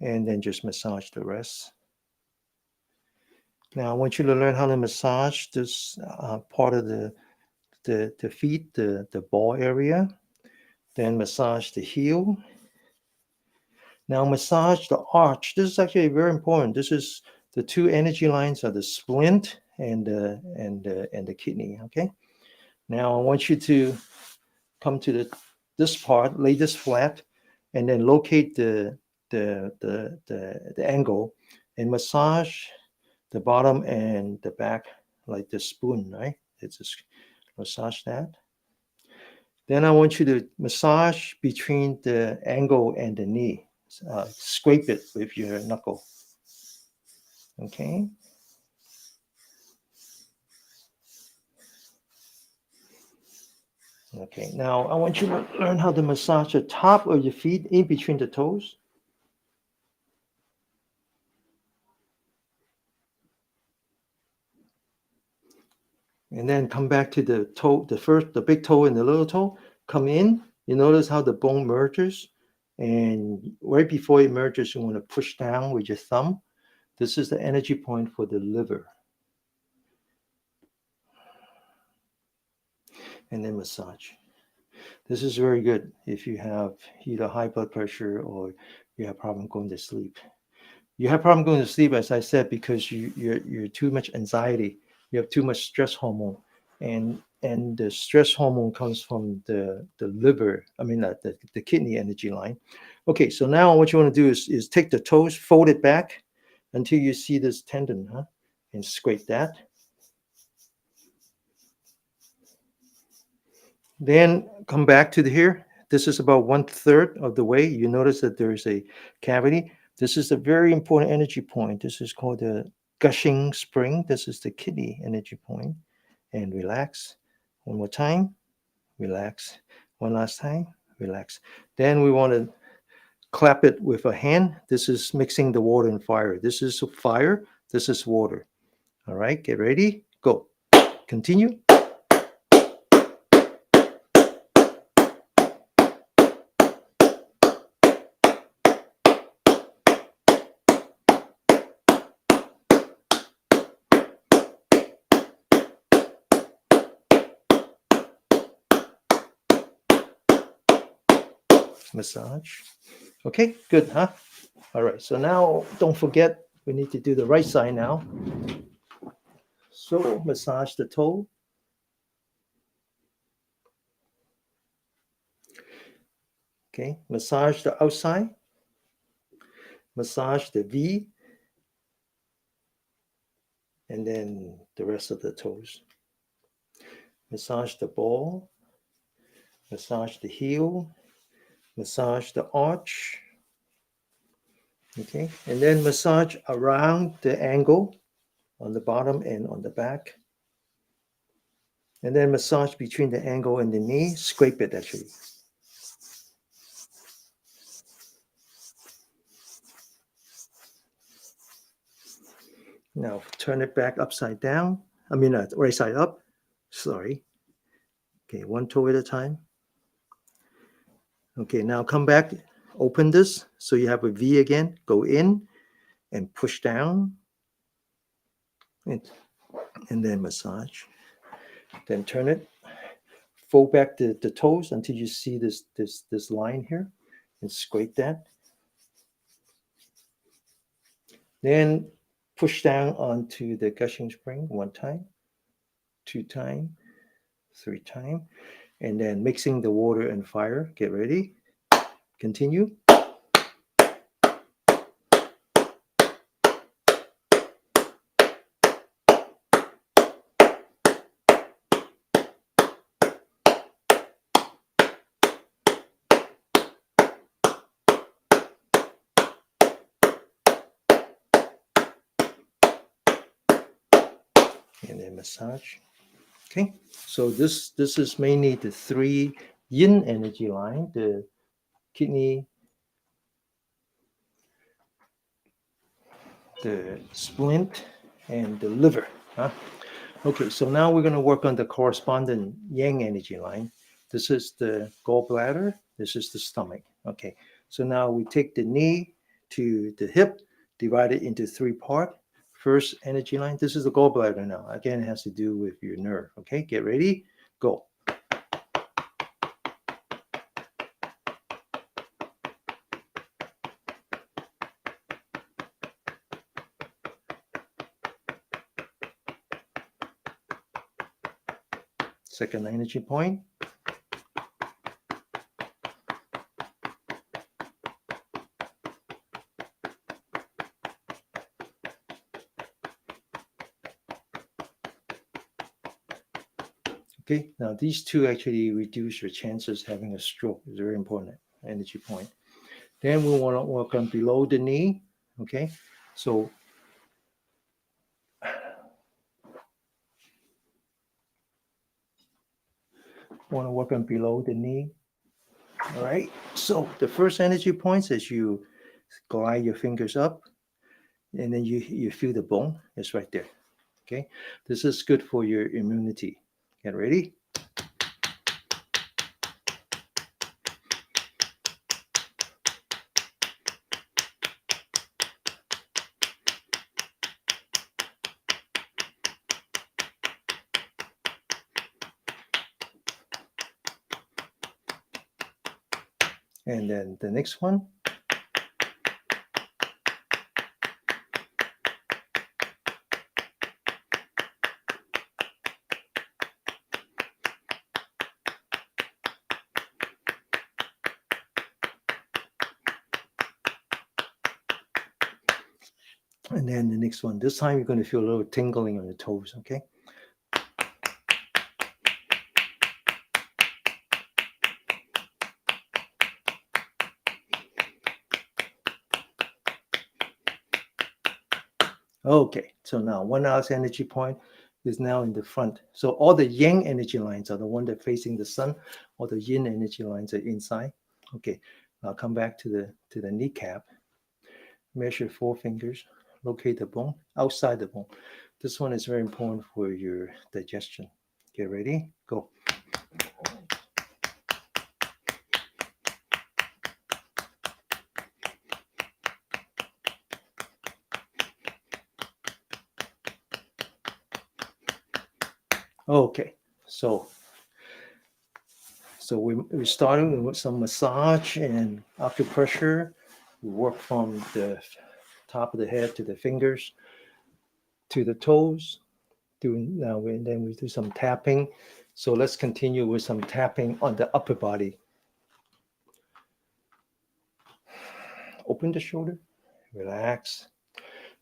And then just massage the rest. Now, I want you to learn how to massage this part of the feet, the ball area. Then massage the heel. Now, massage the arch. This is actually very important. This is the two energy lines are the splint and the kidney. Okay. Now, I want you to come to this part, lay this flat, and then locate the angle and massage the bottom and the back like the spoon, right? It's just massage that. Then I want you to massage between the angle and the knee. Scrape it with your knuckle. Okay. Okay, now I want you to learn how to massage the top of your feet in between the toes. And then come back to the toe, the big toe and the little toe. Come in. You notice how the bone merges. And right before it merges, you want to push down with your thumb. This is the energy point for the liver. And then massage. This is very good if you have either high blood pressure or you have problem going to sleep. You have problem going to sleep, as I said, because you're too much anxiety. You have too much stress hormone, and the stress hormone comes from the liver. I mean, the kidney energy line. Okay, so now what you want to do is take the toes, fold it back until you see this tendon, huh? And scrape that. Then come back to here. This is about 1/3 of the way. You notice that there's a cavity. This is a very important energy point. This is called the gushing spring. This is the kidney energy point. And relax. One more time. Relax. One last time. Relax. Then we want to clap it with a hand. This is mixing the water and fire. This is fire. This is water. All right. Get ready. Go. Continue. Massage. Okay, good, huh? All right, so now don't forget, we need to do the right side now. So massage the toe. Okay, massage the outside. Massage the V. And then the rest of the toes. Massage the ball. Massage the heel. Massage the arch. Okay, and then massage around the angle on the bottom and on the back. And then massage between the angle and the knee. Scrape it, actually. Now turn it back upside down. I mean, right side up. Sorry. Okay, one toe at a time. Okay, now come back. Open this so you have a V again. Go in and push down. And then massage. Then turn it. Fold back the toes until you see this line here. And scrape that. Then push down onto the gushing spring one time, 2 times, 3 times, and then mixing the water and fire. Get ready. Continue. And then massage. Okay, so this is mainly the 3 yin energy line, the kidney, the splint, and the liver. Huh? Okay, so now we're going to work on the corresponding yang energy line. This is the gallbladder. This is the stomach. Okay, so now we take the knee to the hip, divide it into 3 parts. First energy line, this is the gallbladder now. Again, it has to do with your nerve. Okay, get ready, go. Second energy point. Okay, now these two actually reduce your chances of having a stroke. It's very important energy point. Then we want to work on below the knee. Okay, so want to work on below the knee. All right, so the first energy points is you glide your fingers up, and then you feel the bone. It's right there. Okay, this is good for your immunity. Get ready. And then the next one. And then the next one. This time you're going to feel a little tingling on your toes, okay? Okay, so now 1 hour's energy point is now in the front. So all the yang energy lines are the one that facing the sun, all the yin energy lines are inside. Okay, I'll come back to the kneecap. Measure 4 fingers, locate the bone outside the bone. This one is very important for your digestion. Get ready, go. Okay, so we're starting with some massage and acupressure. We work from the top of the head to the fingers, to the toes. And then we do some tapping. So let's continue with some tapping on the upper body. Open the shoulder, relax.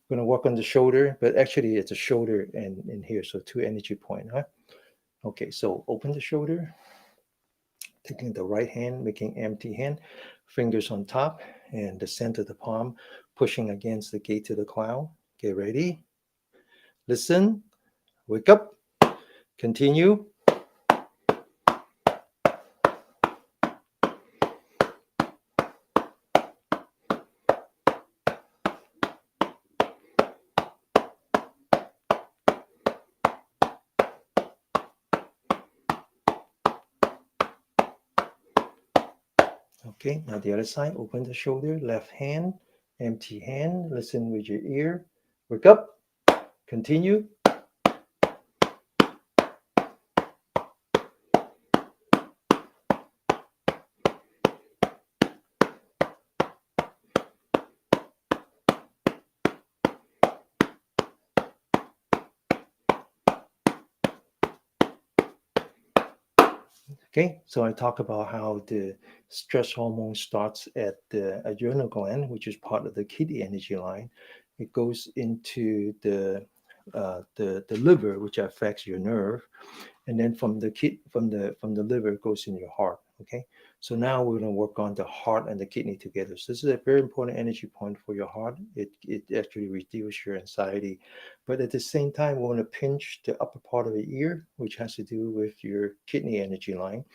We're going to work on the shoulder, but actually it's a shoulder and in here, so 2 energy point, huh? Okay, so open the shoulder, taking the right hand, making empty hand, fingers on top, and the center of the palm, pushing against the gate to the cloud. Get ready. Listen, wake up, continue. Okay, now the other side, open the shoulder, left hand, empty hand, listen with your ear, wake up, continue. Okay, so I talk about how the stress hormone starts at the adrenal gland, which is part of the kidney energy line. It goes into the liver, which affects your nerve, and then from the liver it goes in your heart. Okay, so now we're going to work on the heart and the kidney together. So this is a very important energy point for your heart. It actually reduces your anxiety, but at the same time we want to pinch the upper part of the ear, which has to do with your kidney energy line.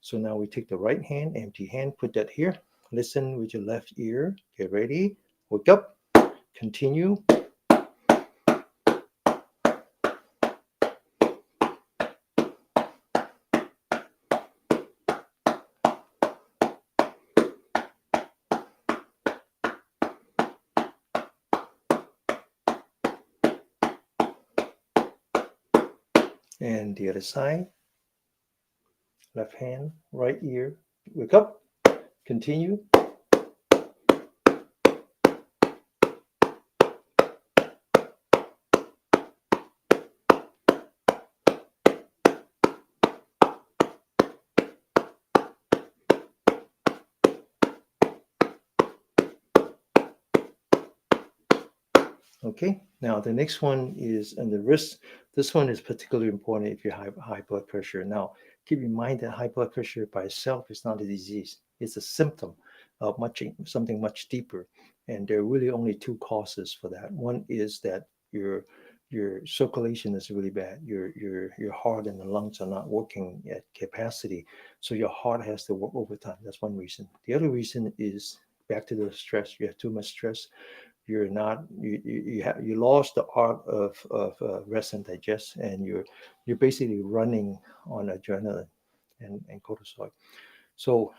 So now we take the right hand, empty hand, put that here, listen with your left ear, get ready, wake up, continue. And the other side, left hand, right ear, wake up, continue. Okay, now the next one is on the wrist. This one is particularly important if you have high blood pressure. Now, keep in mind that high blood pressure by itself is not a disease. It's a symptom of something much deeper. And there are really only 2 causes for that. One is that your circulation is really bad. Your heart and the lungs are not working at capacity. So your heart has to work overtime. That's one reason. The other reason is back to the stress. You have too much stress. You're not you lost the art of rest and digest, and you're basically running on adrenaline and cortisol. So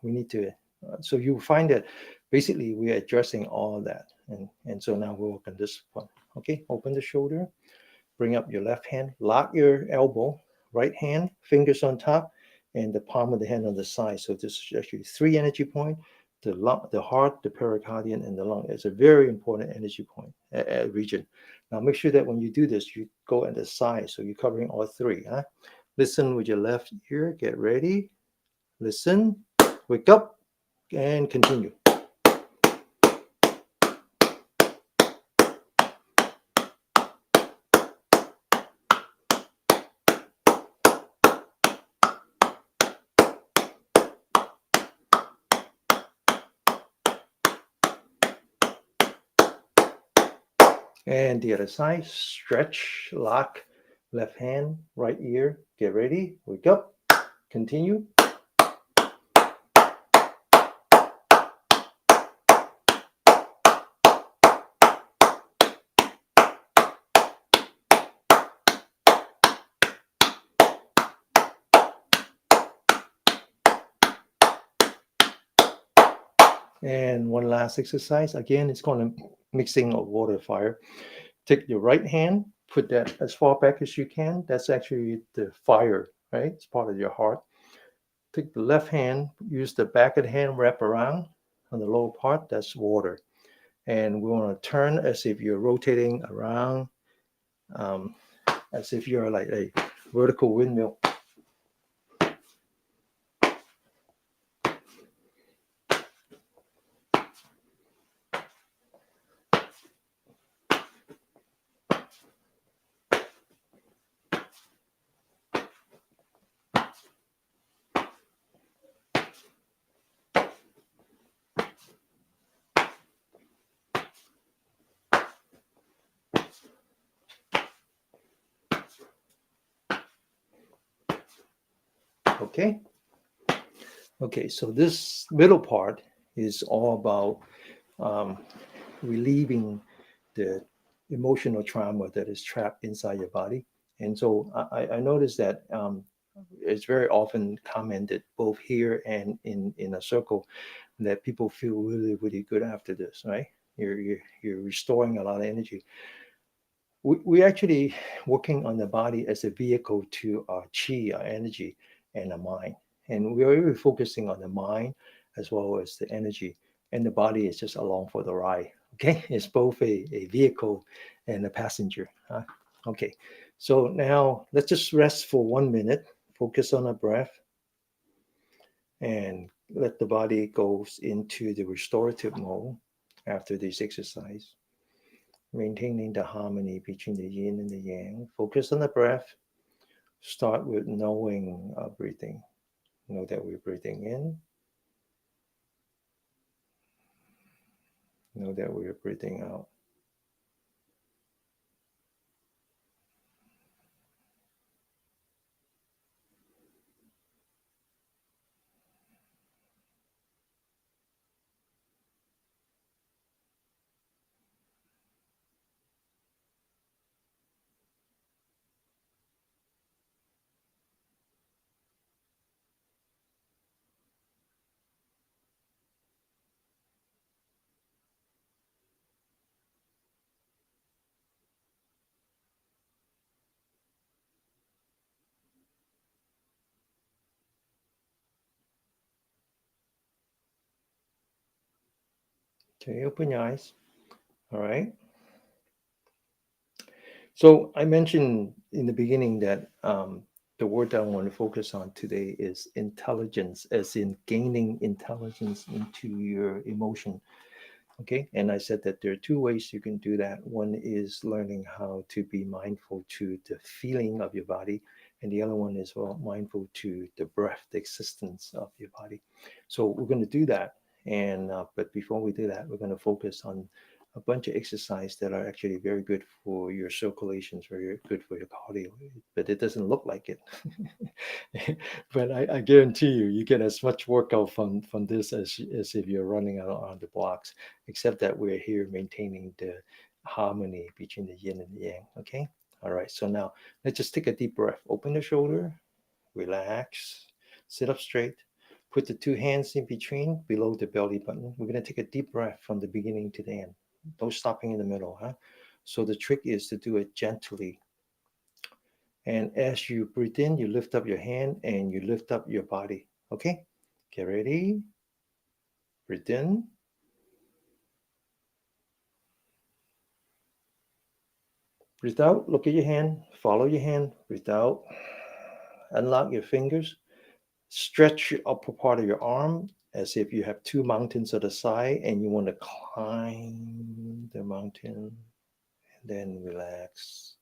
we need to so you find that basically we're addressing all of that, and so now we'll work on this one. Okay, open the shoulder, bring up your left hand, lock your elbow, right hand, fingers on top, and the palm of the hand on the side. So this is actually 3 energy points: the lung, the heart, the pericardium, and the lung. It's a very important energy point region. Now make sure that when you do this, you go at the side, so you're covering all three. Huh? Listen with your left ear. Get ready. Listen. Wake up and continue. And the other side, stretch, lock, left hand, right ear. Get ready. Wake up. Continue. And one last exercise. Again, it's called a mixing of water fire. Take your right hand, put that as far back as you can. That's actually the fire, right? It's part of your heart. Take the left hand, use the back of the hand, wrap around on the lower part. That's water. And we want to turn as if you're rotating around, um, as if you're like a vertical windmill. Okay. Okay, so this middle part is all about relieving the emotional trauma that is trapped inside your body. And so I noticed that it's very often commented both here and in a circle that people feel really, really good after this, right? You're restoring a lot of energy. We actually working on the body as a vehicle to our chi, our energy, and the mind. And we're really focusing on the mind as well as the energy. And the body is just along for the ride. Okay, it's both a vehicle and a passenger. Okay, so now let's just rest for 1 minute. Focus on the breath and let the body goes into the restorative mode after this exercise, maintaining the harmony between the yin and the yang. Focus on the breath. Start with knowing breathing. Know that we're breathing in. Know that we're breathing out. Okay, open your eyes. All right. So I mentioned in the beginning that the word that I want to focus on today is intelligence, as in gaining intelligence into your emotion. Okay, and I said that there are two ways you can do that. One is learning how to be mindful to the feeling of your body, and the other one is, well, mindful to the breath, the existence of your body. So we're going to do that, and but before we do that, we're going to focus on a bunch of exercise that are actually very good for your circulations, very good for your cardio, but it doesn't look like it. But I guarantee you, you get as much workout from this as if you're running out on the blocks, except that we're here maintaining the harmony between the yin and the yang. Okay. All right. So now let's just take a deep breath. Open the shoulder, relax, sit up straight. Put the two hands in between below the belly button. We're going to take a deep breath from the beginning to the end. No stopping in the middle. Huh? So the trick is to do it gently And as you breathe in, you lift up your hand and you lift up your body. Okay? Get ready. Breathe in. Breathe out. Look at your hand. Follow your hand. Breathe out. Unlock your fingers. Stretch your upper part of your arm as if you have two mountains at the side and you want to climb the mountain. And then relax.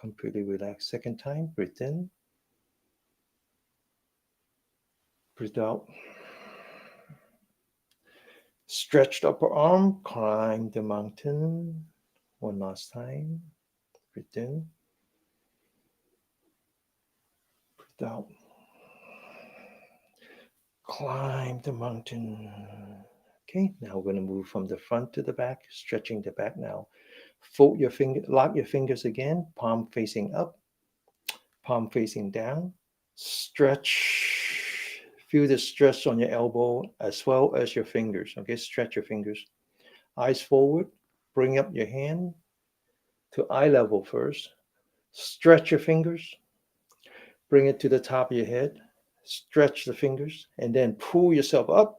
Completely relax. Second time. Breathe in. Breathe out. Stretched upper arm. Climb the mountain. One last time. Breathe in. Breathe out. Climb the mountain. Okay, now we're going to move from the front to the back, stretching the back now. Fold your finger, lock your fingers again, palm facing up, palm facing down. Stretch. Feel the stretch on your elbow as well as your fingers. Okay, stretch your fingers. Eyes forward. Bring up your hand to eye level first. Stretch your fingers. Bring it to the top of your head. Stretch the fingers and then pull yourself up.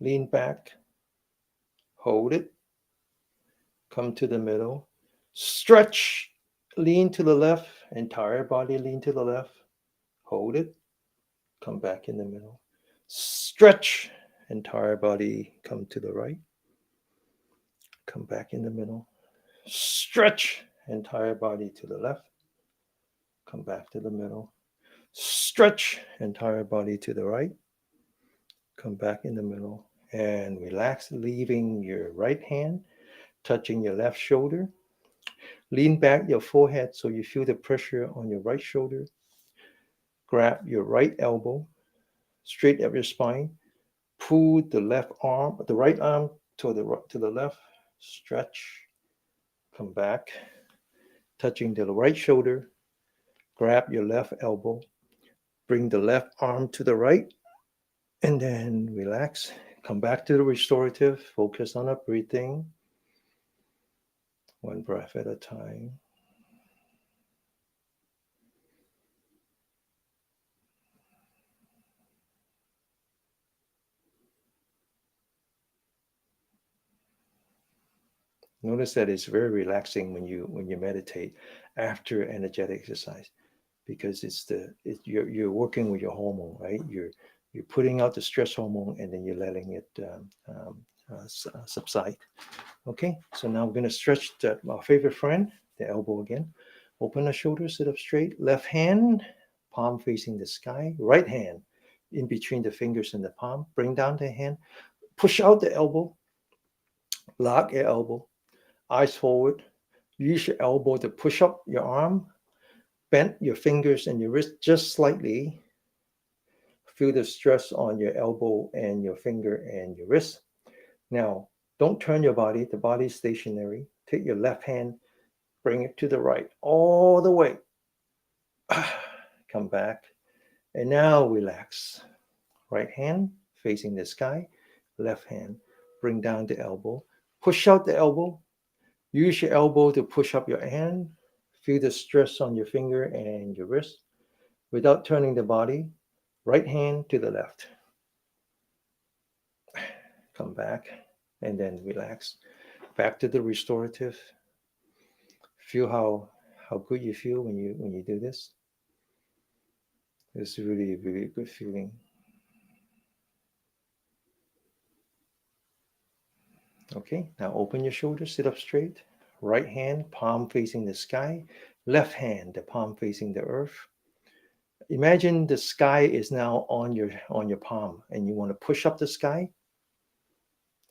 Lean back. Hold it. Come to the middle. Stretch. Lean to the left. Entire body lean to the left. Hold it. Come back in the middle. Stretch. Entire body come to the right. Come back in the middle. Stretch. Entire body to the left. Come back to the middle. Stretch. Entire body to the right. Come back in the middle. And relax, leaving your right hand touching your left shoulder. Lean back your forehead so you feel the pressure on your right shoulder. Grab your right elbow, straight up your spine. Pull the right arm to the left. Stretch. Come back, touching the right shoulder. Grab your left elbow. Bring the left arm to the right. And then relax. Come back to the restorative. Focus on the breathing. One breath at a time. Notice that it's very relaxing when you meditate after energetic exercise, because you're working with your hormone, right? You're putting out the stress hormone and then you're letting it subside. Okay, so now we're going to stretch our favorite friend, the elbow again. Open the shoulders, sit up straight. Left hand, palm facing the sky. Right hand in between the fingers and the palm. Bring down the hand. Push out the elbow. Lock your elbow. Eyes forward. Use your elbow to push up your arm. Bend your fingers and your wrist just slightly. Feel the stress on your elbow and your finger and your wrist. Now, don't turn your body. The body is stationary. Take your left hand, bring it to the right, all the way. Come back. And now relax. Right hand facing the sky. Left hand. Bring down the elbow. Push out the elbow. Use your elbow to push up your hand. Feel the stress on your finger and your wrist. Without turning the body, right hand to the left. Come back and then relax. Back to the restorative. Feel how good you feel when you do this. It's really, really good feeling. Okay, now open your shoulders, sit up straight. Right hand, palm facing the sky. Left hand, the palm facing the earth. Imagine the sky is now on your palm and you want to push up the sky.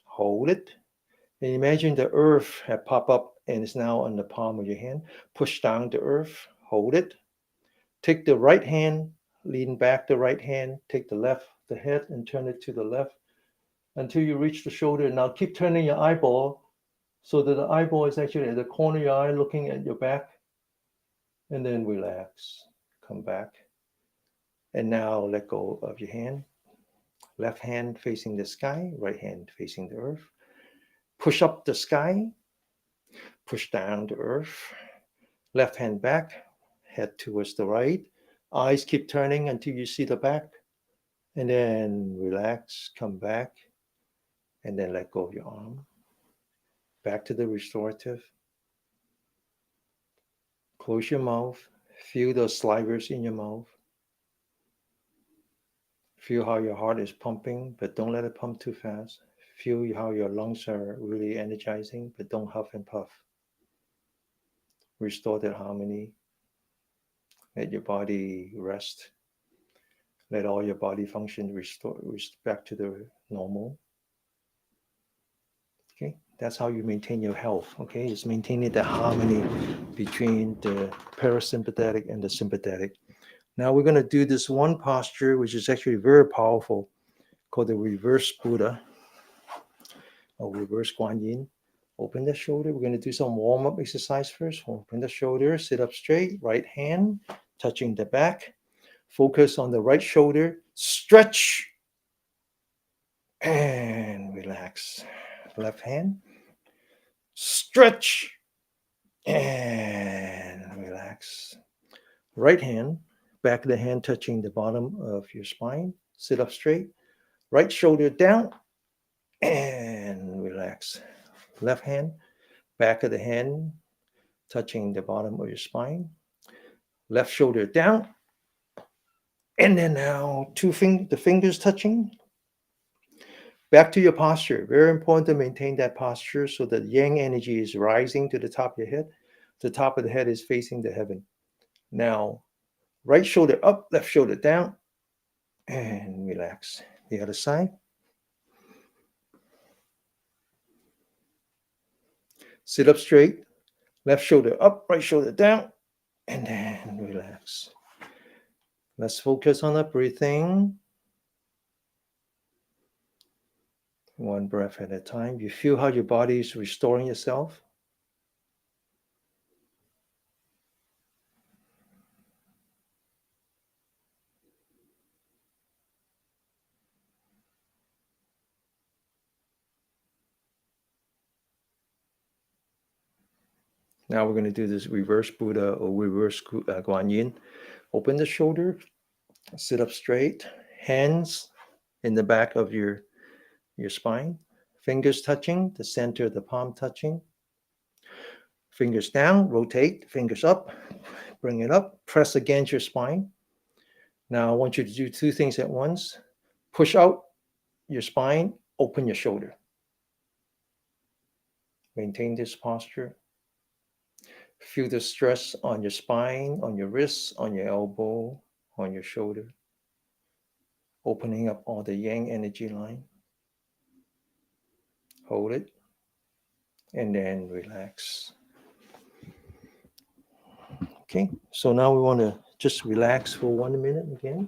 Hold it. And imagine the earth had popped up and is now on the palm of your hand. Push down the earth. Hold it. Take the right hand, lean back the right hand. Take the head and turn it to the left until you reach the shoulder. Now keep turning your eyeball so that the eyeball is actually at the corner of your eye looking at your back. And then relax. Come back. And now let go of your hand. Left hand facing the sky, right hand facing the earth. Push up the sky. Push down the earth. Left hand back, head towards the right. Eyes keep turning until you see the back. And then relax, come back, and then let go of your arm. Back to the restorative. Close your mouth. Feel those slivers in your mouth. Feel how your heart is pumping, but don't let it pump too fast. Feel how your lungs are really energizing, but don't huff and puff. Restore that harmony. Let your body rest. Let all your body function restore back to the normal. Okay, that's how you maintain your health. Okay, it's maintaining the harmony between the parasympathetic and the sympathetic. Now we're going to do this one posture, which is actually very powerful, called the reverse Buddha or reverse Guan Yin. Open the shoulder. We're going to do some warm-up exercise first. Open the shoulder, sit up straight, right hand touching the back. Focus on the right shoulder. Stretch and relax. Left hand. Stretch and relax. Right hand, back of the hand touching the bottom of your spine. Sit up straight. Right shoulder down and relax. Left hand, back of the hand touching the bottom of your spine. Left shoulder down. And then now the fingers touching. Back to your posture. Very important to maintain that posture so that yang energy is rising to the top of your head. The top of the head is facing the heaven. Now, right shoulder up, left shoulder down, and relax. The other side. Sit up straight, left shoulder up, right shoulder down, and then relax. Let's focus on the breathing. One breath at a time. You feel how your body is restoring itself. Now we're going to do this reverse Buddha or reverse Guan Yin. Open the shoulder, sit up straight, hands in the back of your spine, fingers touching, the center of the palm touching. Fingers down, rotate, fingers up, bring it up, press against your spine. Now I want you to do two things at once. Push out your spine, open your shoulder. Maintain this posture. Feel the stress on your spine, on your wrists, on your elbow, on your shoulder. Opening up all the yang energy line. Hold it. And then relax. Okay, so now we want to just relax for 1 minute again.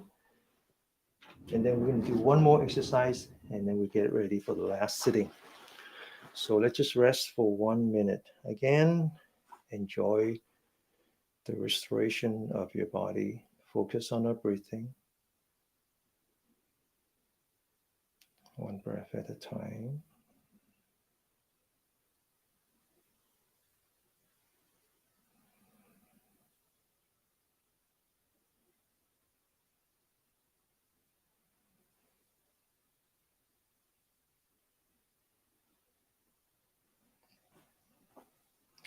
And then we're going to do one more exercise and then we get ready for the last sitting. So let's just rest for 1 minute. Again, enjoy the restoration of your body. Focus on our breathing. One breath at a time.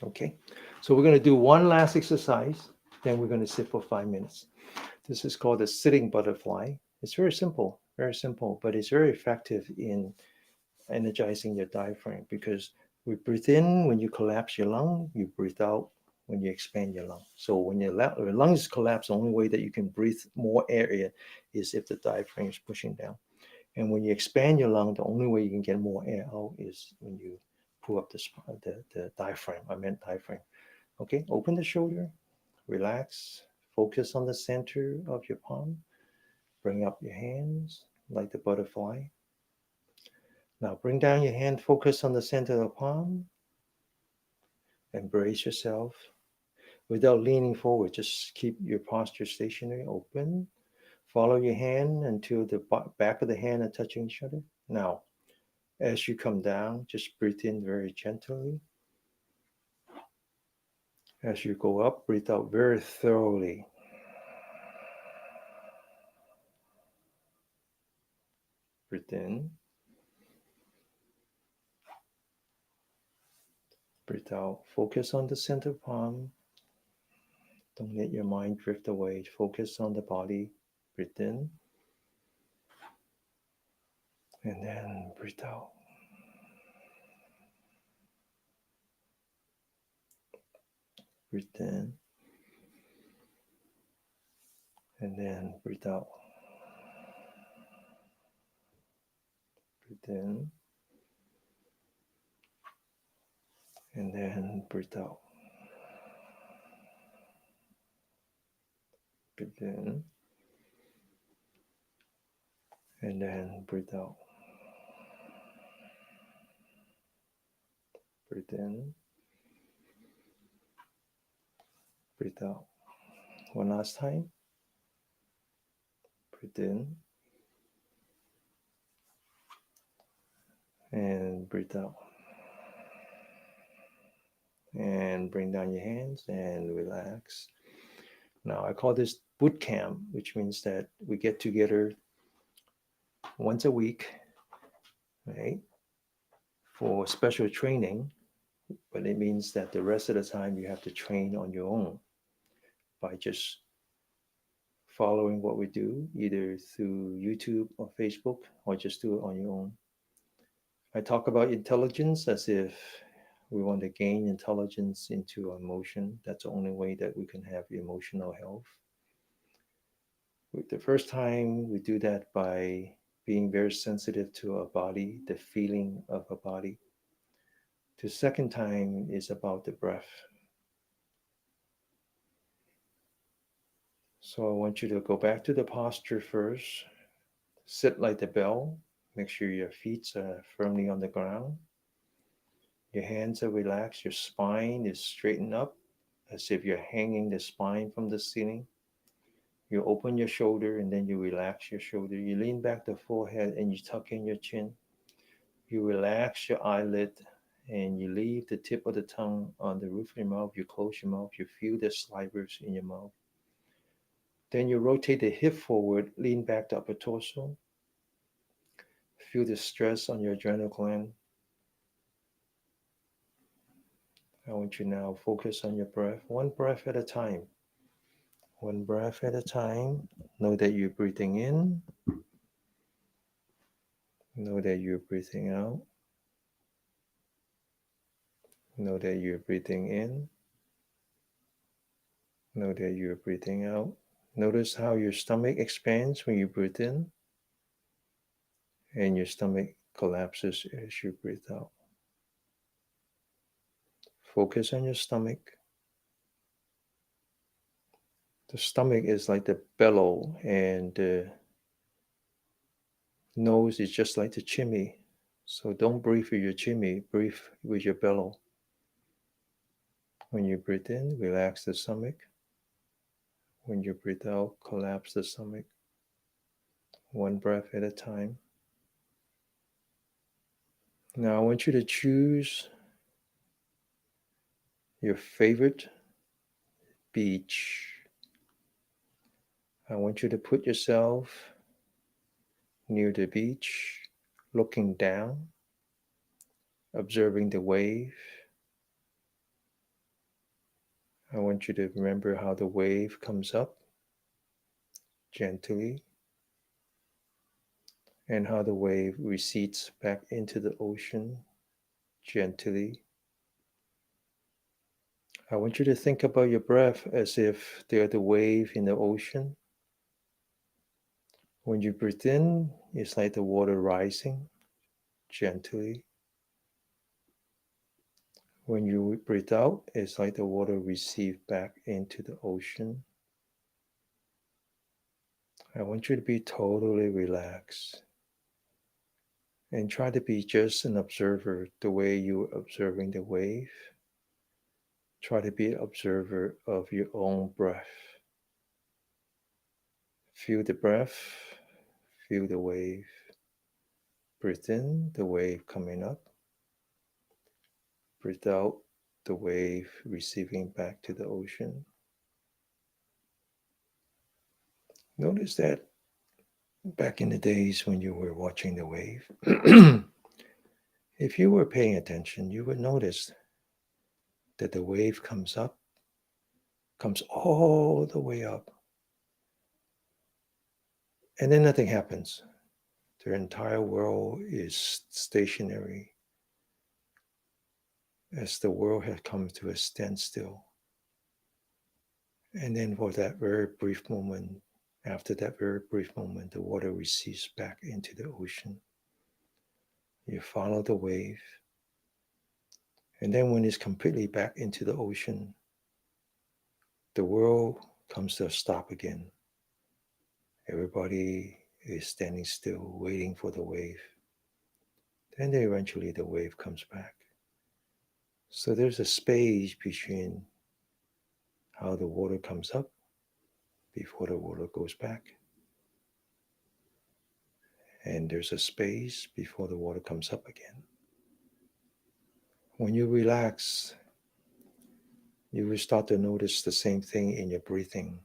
Okay, so we're going to do one last exercise, then we're going to sit for 5 minutes. This is called the sitting butterfly. It's very simple, but it's very effective in energizing your diaphragm because we breathe in when you collapse your lung, you breathe out when you expand your lung. So when your lungs collapse, the only way that you can breathe more air is if the diaphragm is pushing down. And when you expand your lung, the only way you can get more air out is when you pull up the diaphragm. I meant diaphragm. Okay, open the shoulder, relax, focus on the center of your palm. Bring up your hands like the butterfly. Now bring down your hand, focus on the center of the palm. Embrace yourself. Without leaning forward, just keep your posture stationary, open. Follow your hand until the back of the hand are touching each other. Now, as you come down, just breathe in very gently. As you go up, breathe out very thoroughly. Breathe in. Breathe out. Focus on the center palm. Don't let your mind drift away. Focus on the body. Breathe in. And then breathe out. Breathe in. And then breathe out. Breathe in. And then breathe out. Breathe in. And then breathe out. Breathe in. Breathe out. One last time. Breathe in. And breathe out. And bring down your hands and relax. Now, I call this boot camp, which means that we get together once a week, right, for special training. But it means that the rest of the time you have to train on your own by just following what we do, either through YouTube or Facebook, or just do it on your own. I talk about intelligence as if we want to gain intelligence into our emotion. That's the only way that we can have emotional health. The first time we do that by being very sensitive to our body, the feeling of our body. The second time is about the breath. So I want you to go back to the posture first. Sit like the bell. Make sure your feet are firmly on the ground. Your hands are relaxed. Your spine is straightened up as if you're hanging the spine from the ceiling. You open your shoulder and then you relax your shoulder. You lean back the forehead and you tuck in your chin. You relax your eyelid and you leave the tip of the tongue on the roof of your mouth. You close your mouth. You feel the slivers in your mouth. Then you rotate the hip forward, lean back the upper torso. Feel the stress on your adrenal gland. I want you now to focus on your breath, one breath at a time. One breath at a time. Know that you're breathing in. Know that you're breathing out. Know that you're breathing in. Know that you're breathing out. Notice how your stomach expands when you breathe in, and your stomach collapses as you breathe out. Focus on your stomach. The stomach is like the bellow, and the nose is just like the chimney. So don't breathe with your chimney, breathe with your bellow. When you breathe in, relax the stomach. When you breathe out, collapse the stomach. One breath at a time. Now I want you to choose your favorite beach. I want you to put yourself near the beach, looking down, observing the wave. I want you to remember how the wave comes up gently and how the wave recedes back into the ocean gently. I want you to think about your breath as if they're the wave in the ocean. When you breathe in, it's like the water rising gently. When you breathe out, it's like the water recedes back into the ocean. I want you to be totally relaxed and try to be just an observer the way you're observing the wave. Try to be an observer of your own breath. Feel the breath, feel the wave. Breathe in, the wave coming up. Breathe out, the wave receiving back to the ocean. Notice that back in the days when you were watching the wave, if you were paying attention, you would notice that the wave comes up, comes all the way up, and then nothing happens. The entire world is stationary as the world has come to a standstill. And then for that very brief moment, after that very brief moment, the water recedes back into the ocean. You follow the wave. And then when it's completely back into the ocean, the world comes to a stop again. Everybody is standing still, waiting for the wave. Then eventually the wave comes back. So there's a space between how the water comes up before the water goes back. And there's a space before the water comes up again. When you relax, you will start to notice the same thing in your breathing.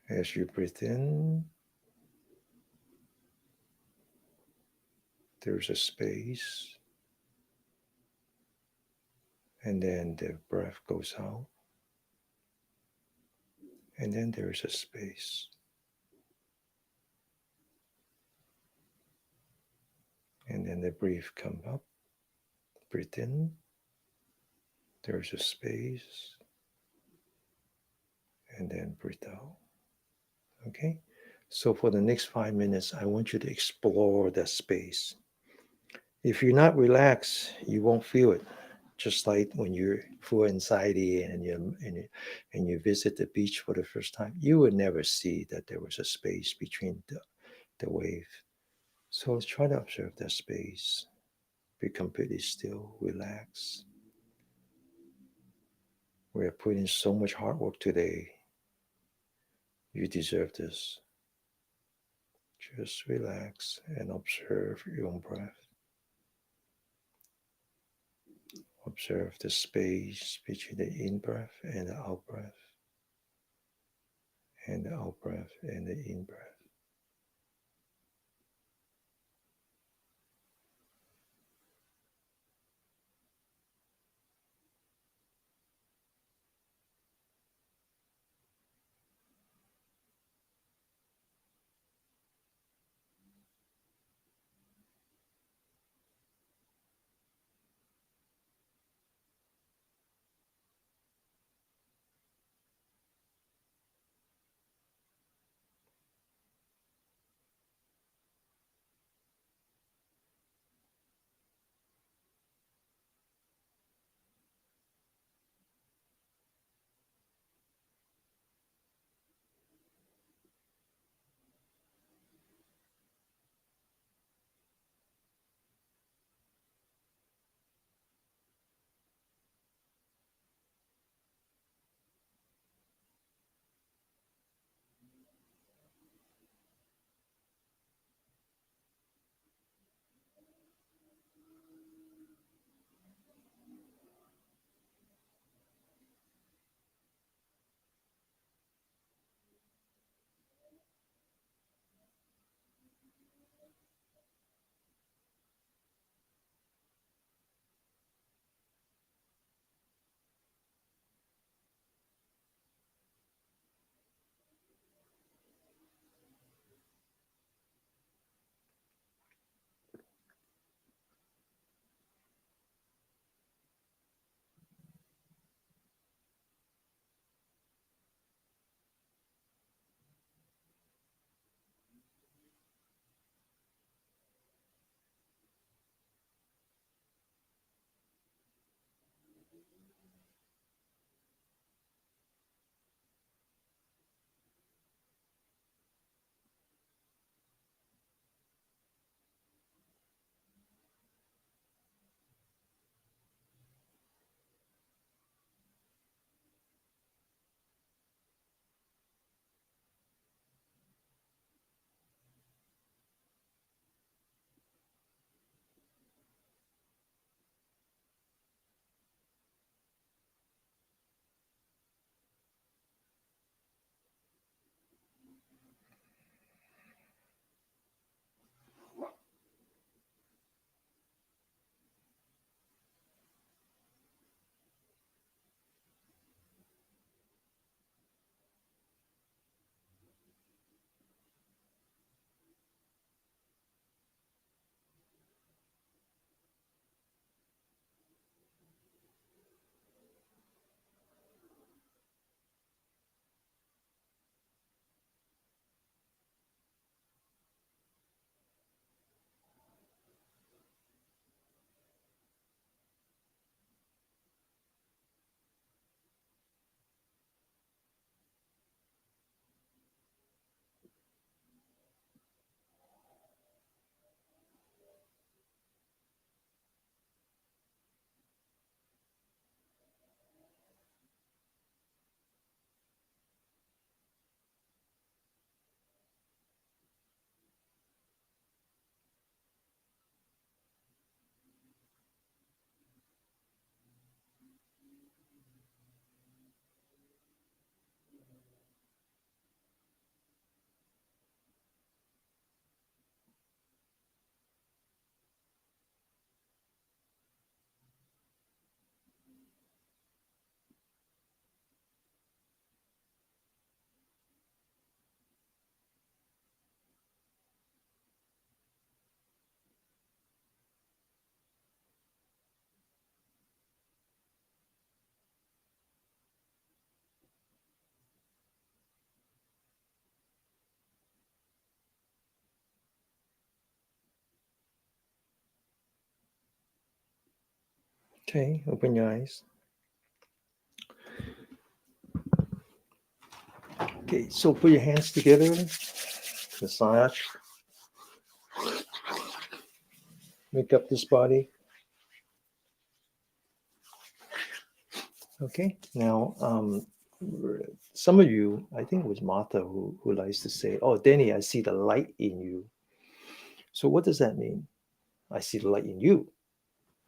As you breathe in, there's a space, and then the breath goes out, and then there's a space. And then the breath comes up, breathe in, there's a space, and then breathe out. Okay? So for the next 5 minutes, I want you to explore that space. If you're not relaxed, you won't feel it. Just like when you're full of anxiety and you visit the beach for the first time, you would never see that there was a space between the wave. So try to observe that space. Be completely still, relax. We are putting so much hard work today. You deserve this. Just relax and observe your own breath. Observe the space between the in-breath and the out-breath, and the out-breath and the in-breath. Okay, open your eyes. Okay, so put your hands together, massage, make up this body. Okay, now some of you, I think it was Martha who likes to say, "Oh, Danny, I see the light in you." So what does that mean? I see the light in you.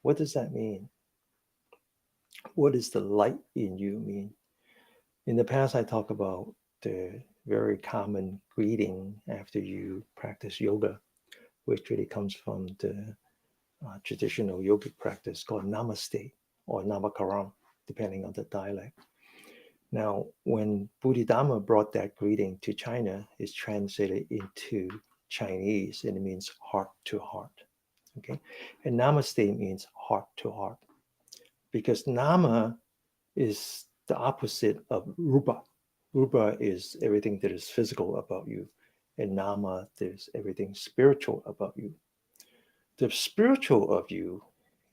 What does that mean? What does the light in you mean? In the past, I talk about the very common greeting after you practice yoga, which really comes from the traditional yogic practice called Namaste or Namakaram, depending on the dialect. Now, when Bodhidharma brought that greeting to China, it's translated into Chinese and it means heart to heart. Okay, and Namaste means heart to heart because Nama is the opposite of Rupa. Rupa is everything that is physical about you, and Nama is everything spiritual about you. The spiritual of you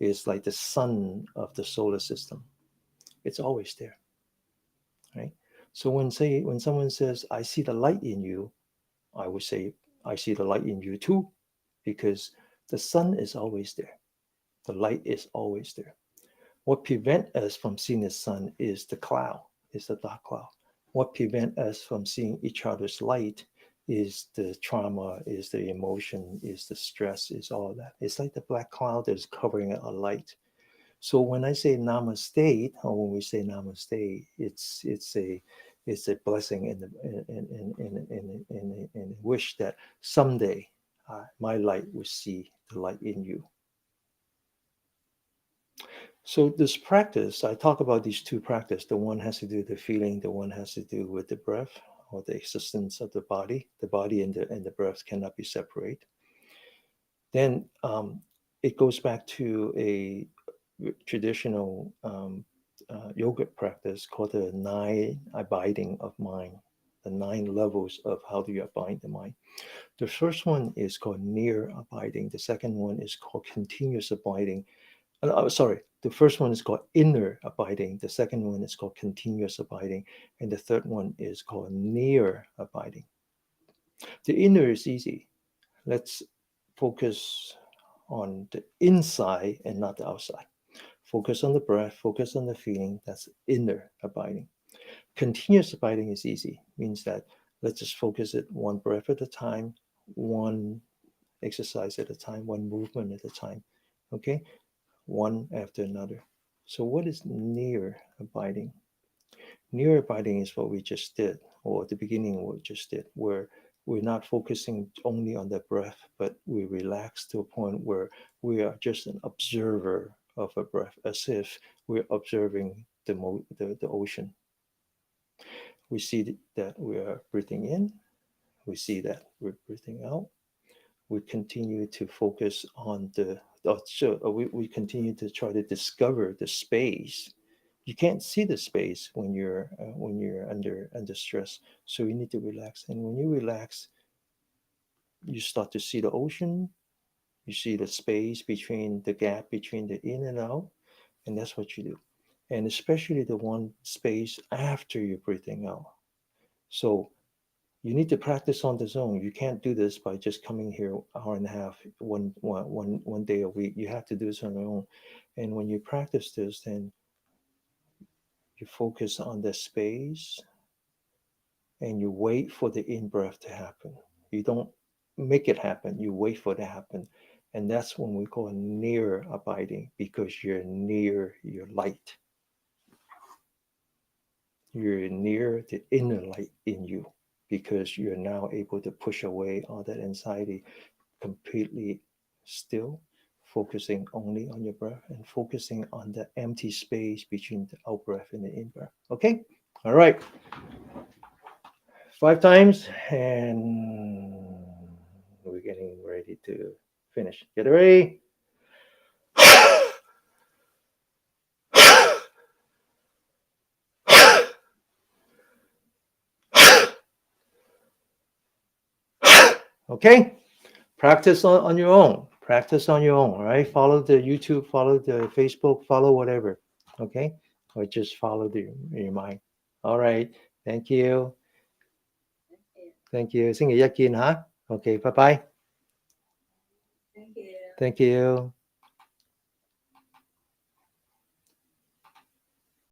is like the sun of the solar system. It's always there, right? So when someone says, "I see the light in you," I would say, "I see the light in you too," because the sun is always there. The light is always there. What prevents us from seeing the sun is the cloud, is the dark cloud. What prevents us from seeing each other's light is the trauma, is the emotion, is the stress, is all of that. It's like the black cloud that's covering a light. So when I say namaste, or when we say namaste, it's a blessing and a wish that someday my light will see the light in you. So this practice, I talk about these two practices. The one has to do with the feeling, the one has to do with the breath or the existence of the body. The body and the breath cannot be separated. Then it goes back to a traditional yogic practice called the 9 abiding of mind, the 9 levels of how do you abide the mind. The first one is called near abiding. The second one is called continuous abiding. Sorry, the first one is called inner abiding. The second one is called continuous abiding. And the third one is called near abiding. The inner is easy. Let's focus on the inside and not the outside. Focus on the breath, focus on the feeling. That's inner abiding. Continuous abiding is easy, means that let's just focus it one breath at a time, one exercise at a time, one movement at a time. Okay? One after another. So, what is near abiding? Near abiding is what we just did, or at the beginning, what we just did, where we're not focusing only on the breath, but we relax to a point where we are just an observer of a breath, as if we're observing the ocean. We see that we are breathing in, we see that we're breathing out. We continue to focus on we continue to try to discover the space. You can't see the space when you're under stress, so you need to relax. And when you relax, you start to see the ocean. You see the space between the gap between the in and out, and that's what you do. And especially the one space after you're breathing out. So you need to practice on this own. You can't do this by just coming here hour and a half one day a week. You have to do this on your own. And when you practice this, then you focus on the space and you wait for the in breath to happen. You don't make it happen. You wait for it to happen. And that's when we call near abiding, because you're near your light. You're near the inner light in you, because you're now able to push away all that anxiety, completely still, focusing only on your breath and focusing on the empty space between the out breath and the in breath. Okay? All right. 5 times, and we're getting ready to finish. Get ready. Okay? Practice on your own. Practice on your own, all right? Follow the YouTube, follow the Facebook, follow whatever, okay? Or just follow your mind. All right. Thank you. Thank you.星期一見吓. Okay, bye bye. Thank you. Thank you.